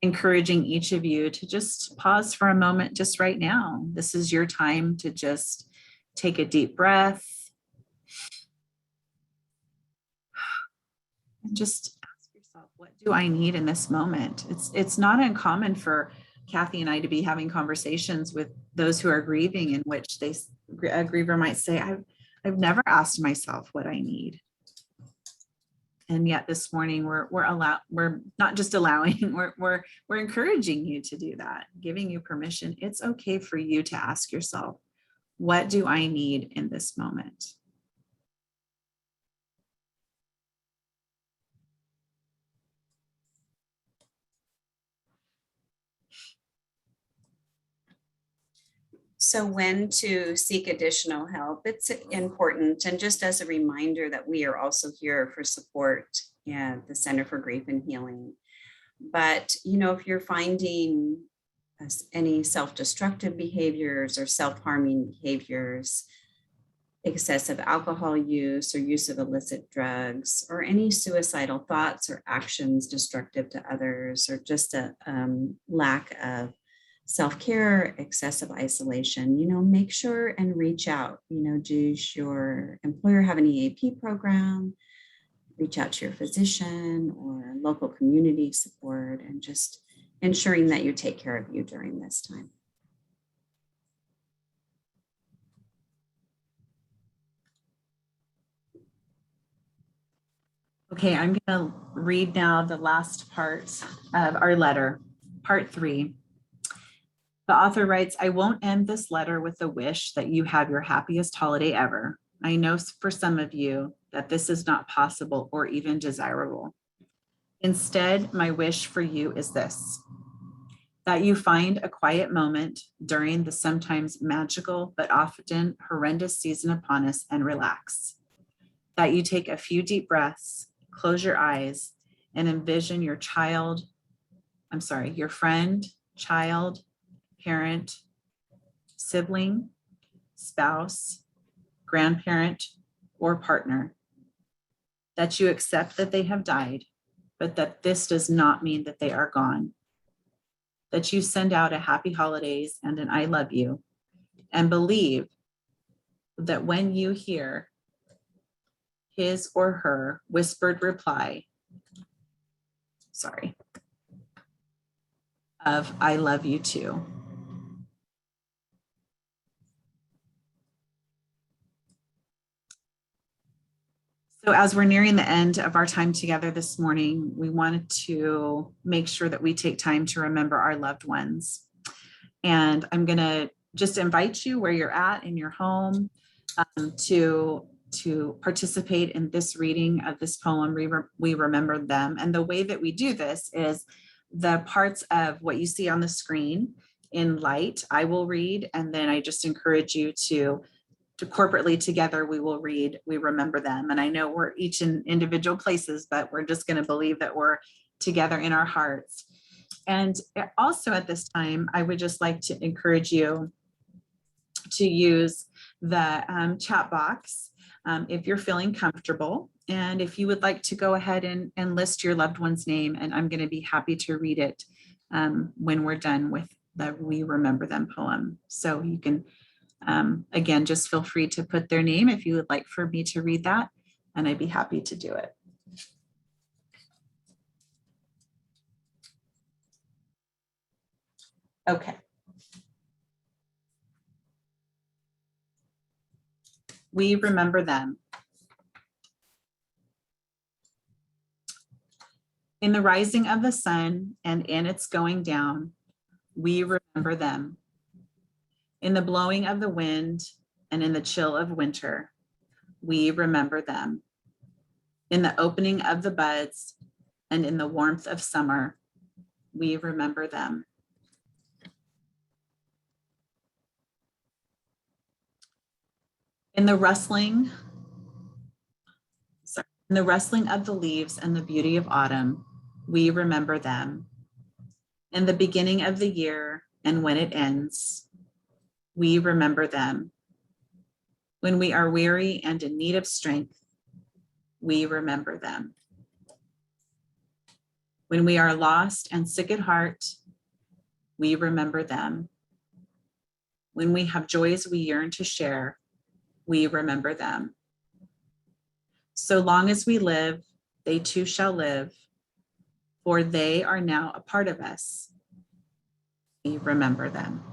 encouraging each of you to just pause for a moment just right now. This is your time to just take a deep breath and just do I need in this moment? It's not uncommon for Kathy and I to be having conversations with those who are grieving, in which a griever might say, I've never asked myself what I need. And yet this morning we're not just allowing, we're encouraging you to do that, giving you permission. It's okay for you to ask yourself, what do I need in this moment? So when to seek additional help, it's important. And just as a reminder that we are also here for support at the Center for Grief and Healing. But, if you're finding any self-destructive behaviors or self-harming behaviors, excessive alcohol use or use of illicit drugs, or any suicidal thoughts or actions destructive to others, or just a lack of self-care, excessive isolation, make sure and reach out. Does your employer have an EAP program? Reach out to your physician or local community support, and just ensuring that you take care of you during this time. Okay, I'm going to read now the last part of our letter, part 3. The author writes, I won't end this letter with a wish that you have your happiest holiday ever. I know for some of you that this is not possible or even desirable. Instead, my wish for you is this: that you find a quiet moment during the sometimes magical but often horrendous season upon us and relax. That you take a few deep breaths, close your eyes, and envision your friend, child, parent, sibling, spouse, grandparent, or partner. That you accept that they have died, but that this does not mean that they are gone. That you send out a happy holidays and an I love you, and believe that when you hear his or her whispered reply, of I love you too. So as we're nearing the end of our time together this morning, we wanted to make sure that we take time to remember our loved ones. And I'm going to just invite you where you're at in your home to participate in this reading of this poem, We Remember Them. And the way that we do this is the parts of what you see on the screen in light, I will read, and then I just encourage you to corporately together, we will read, We Remember Them. And I know we're each in individual places, but we're just going to believe that we're together in our hearts. And also at this time, I would just like to encourage you to use the chat box if you're feeling comfortable. And if you would like to go ahead and list your loved one's name, and I'm going to be happy to read it when we're done with the We Remember Them poem. So you can, again, just feel free to put their name if you would like for me to read that, and I'd be happy to do it. Okay. We remember them. In the rising of the sun and in its going down, we remember them. In the blowing of the wind and in the chill of winter, we remember them. In the opening of the buds and in the warmth of summer, we remember them. In the rustling of the leaves and the beauty of autumn, we remember them. In the beginning of the year and when it ends, we remember them. When we are weary and in need of strength, we remember them. When we are lost and sick at heart, we remember them. When we have joys we yearn to share, we remember them. So long as we live, they too shall live. for they are now a part of us. We remember them.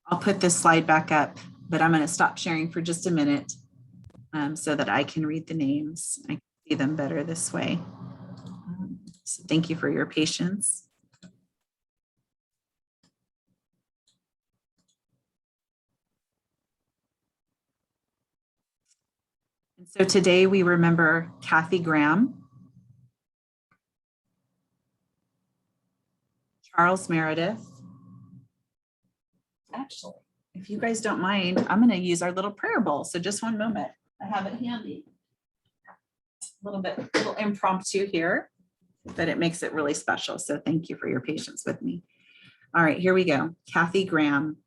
I'll put this slide back up, but I'm going to stop sharing for just a minute so that I can read the names. I can see them better this way. So thank you for your patience. And so today we remember Kathy Graham, Charles Meredith. Actually, if you guys don't mind, I'm going to use our little prayer bowl. So just one moment. I have it handy. A little impromptu here, but it makes it really special. So thank you for your patience with me. All right, here we go. Kathy Graham.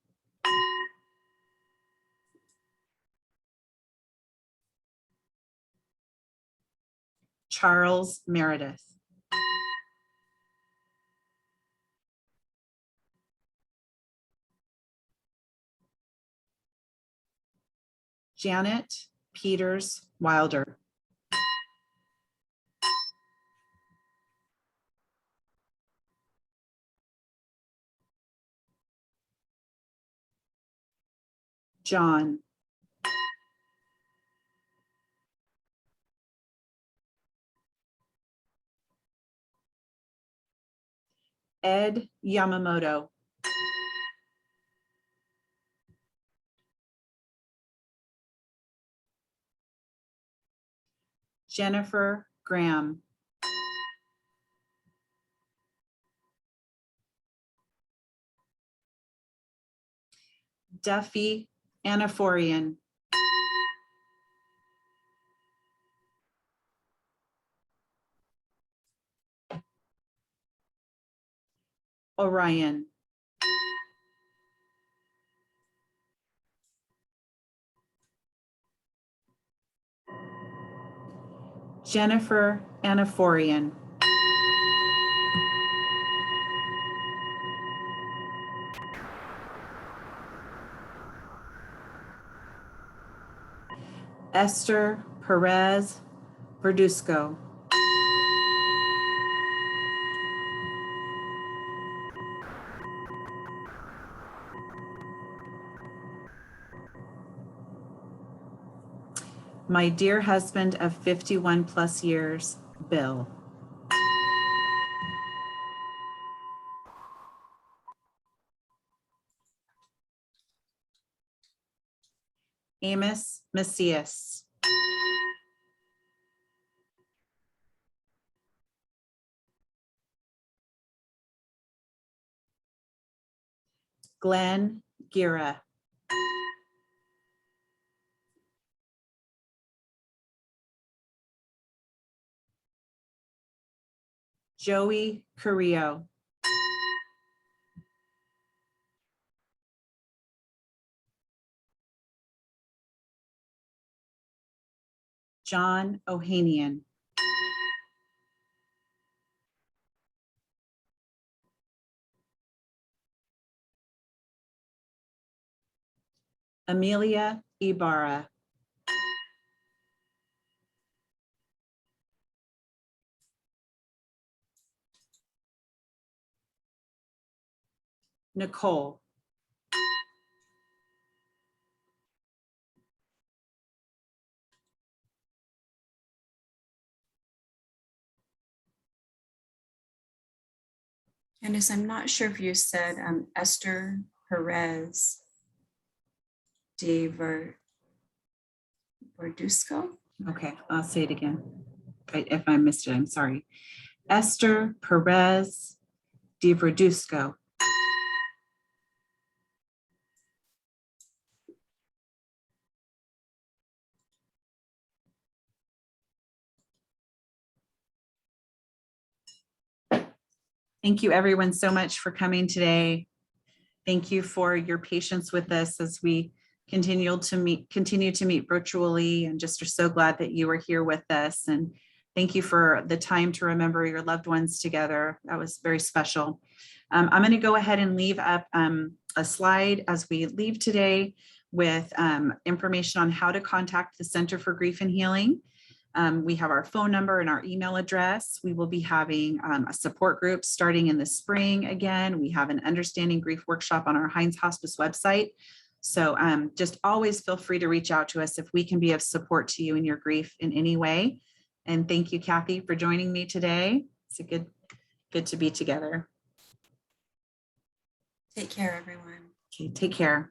Charles Meredith. Janet Peters Wilder. John. Ed Yamamoto. Jennifer Graham. Duffy Anaforian. Orion. Jennifer Anaforian. Esther Perez Verduzco. My dear husband of 51 plus years, Bill. Amos Macias. Glenn Gira. Joey Carrillo. John Ohanian. Amelia Ibarra. Nicole. Candace, I'm not sure if you said Esther Perez de Verduzco. Okay, I'll say it again. If I missed it, I'm sorry. Esther Perez de Verduzco. Thank you everyone so much for coming today. Thank you for your patience with us as we continue to meet virtually, and just are so glad that you are here with us. And thank you for the time to remember your loved ones together. That was very special. I'm going to go ahead and leave up a slide as we leave today with information on how to contact the Center for Grief and Healing. We have our phone number and our email address. We will be having a support group starting in the spring again. We have an Understanding Grief workshop on our Hinds Hospice website. So just always feel free to reach out to us if we can be of support to you in your grief in any way. And thank you, Kathy, for joining me today. It's good to be together. Take care, everyone. Okay, take care.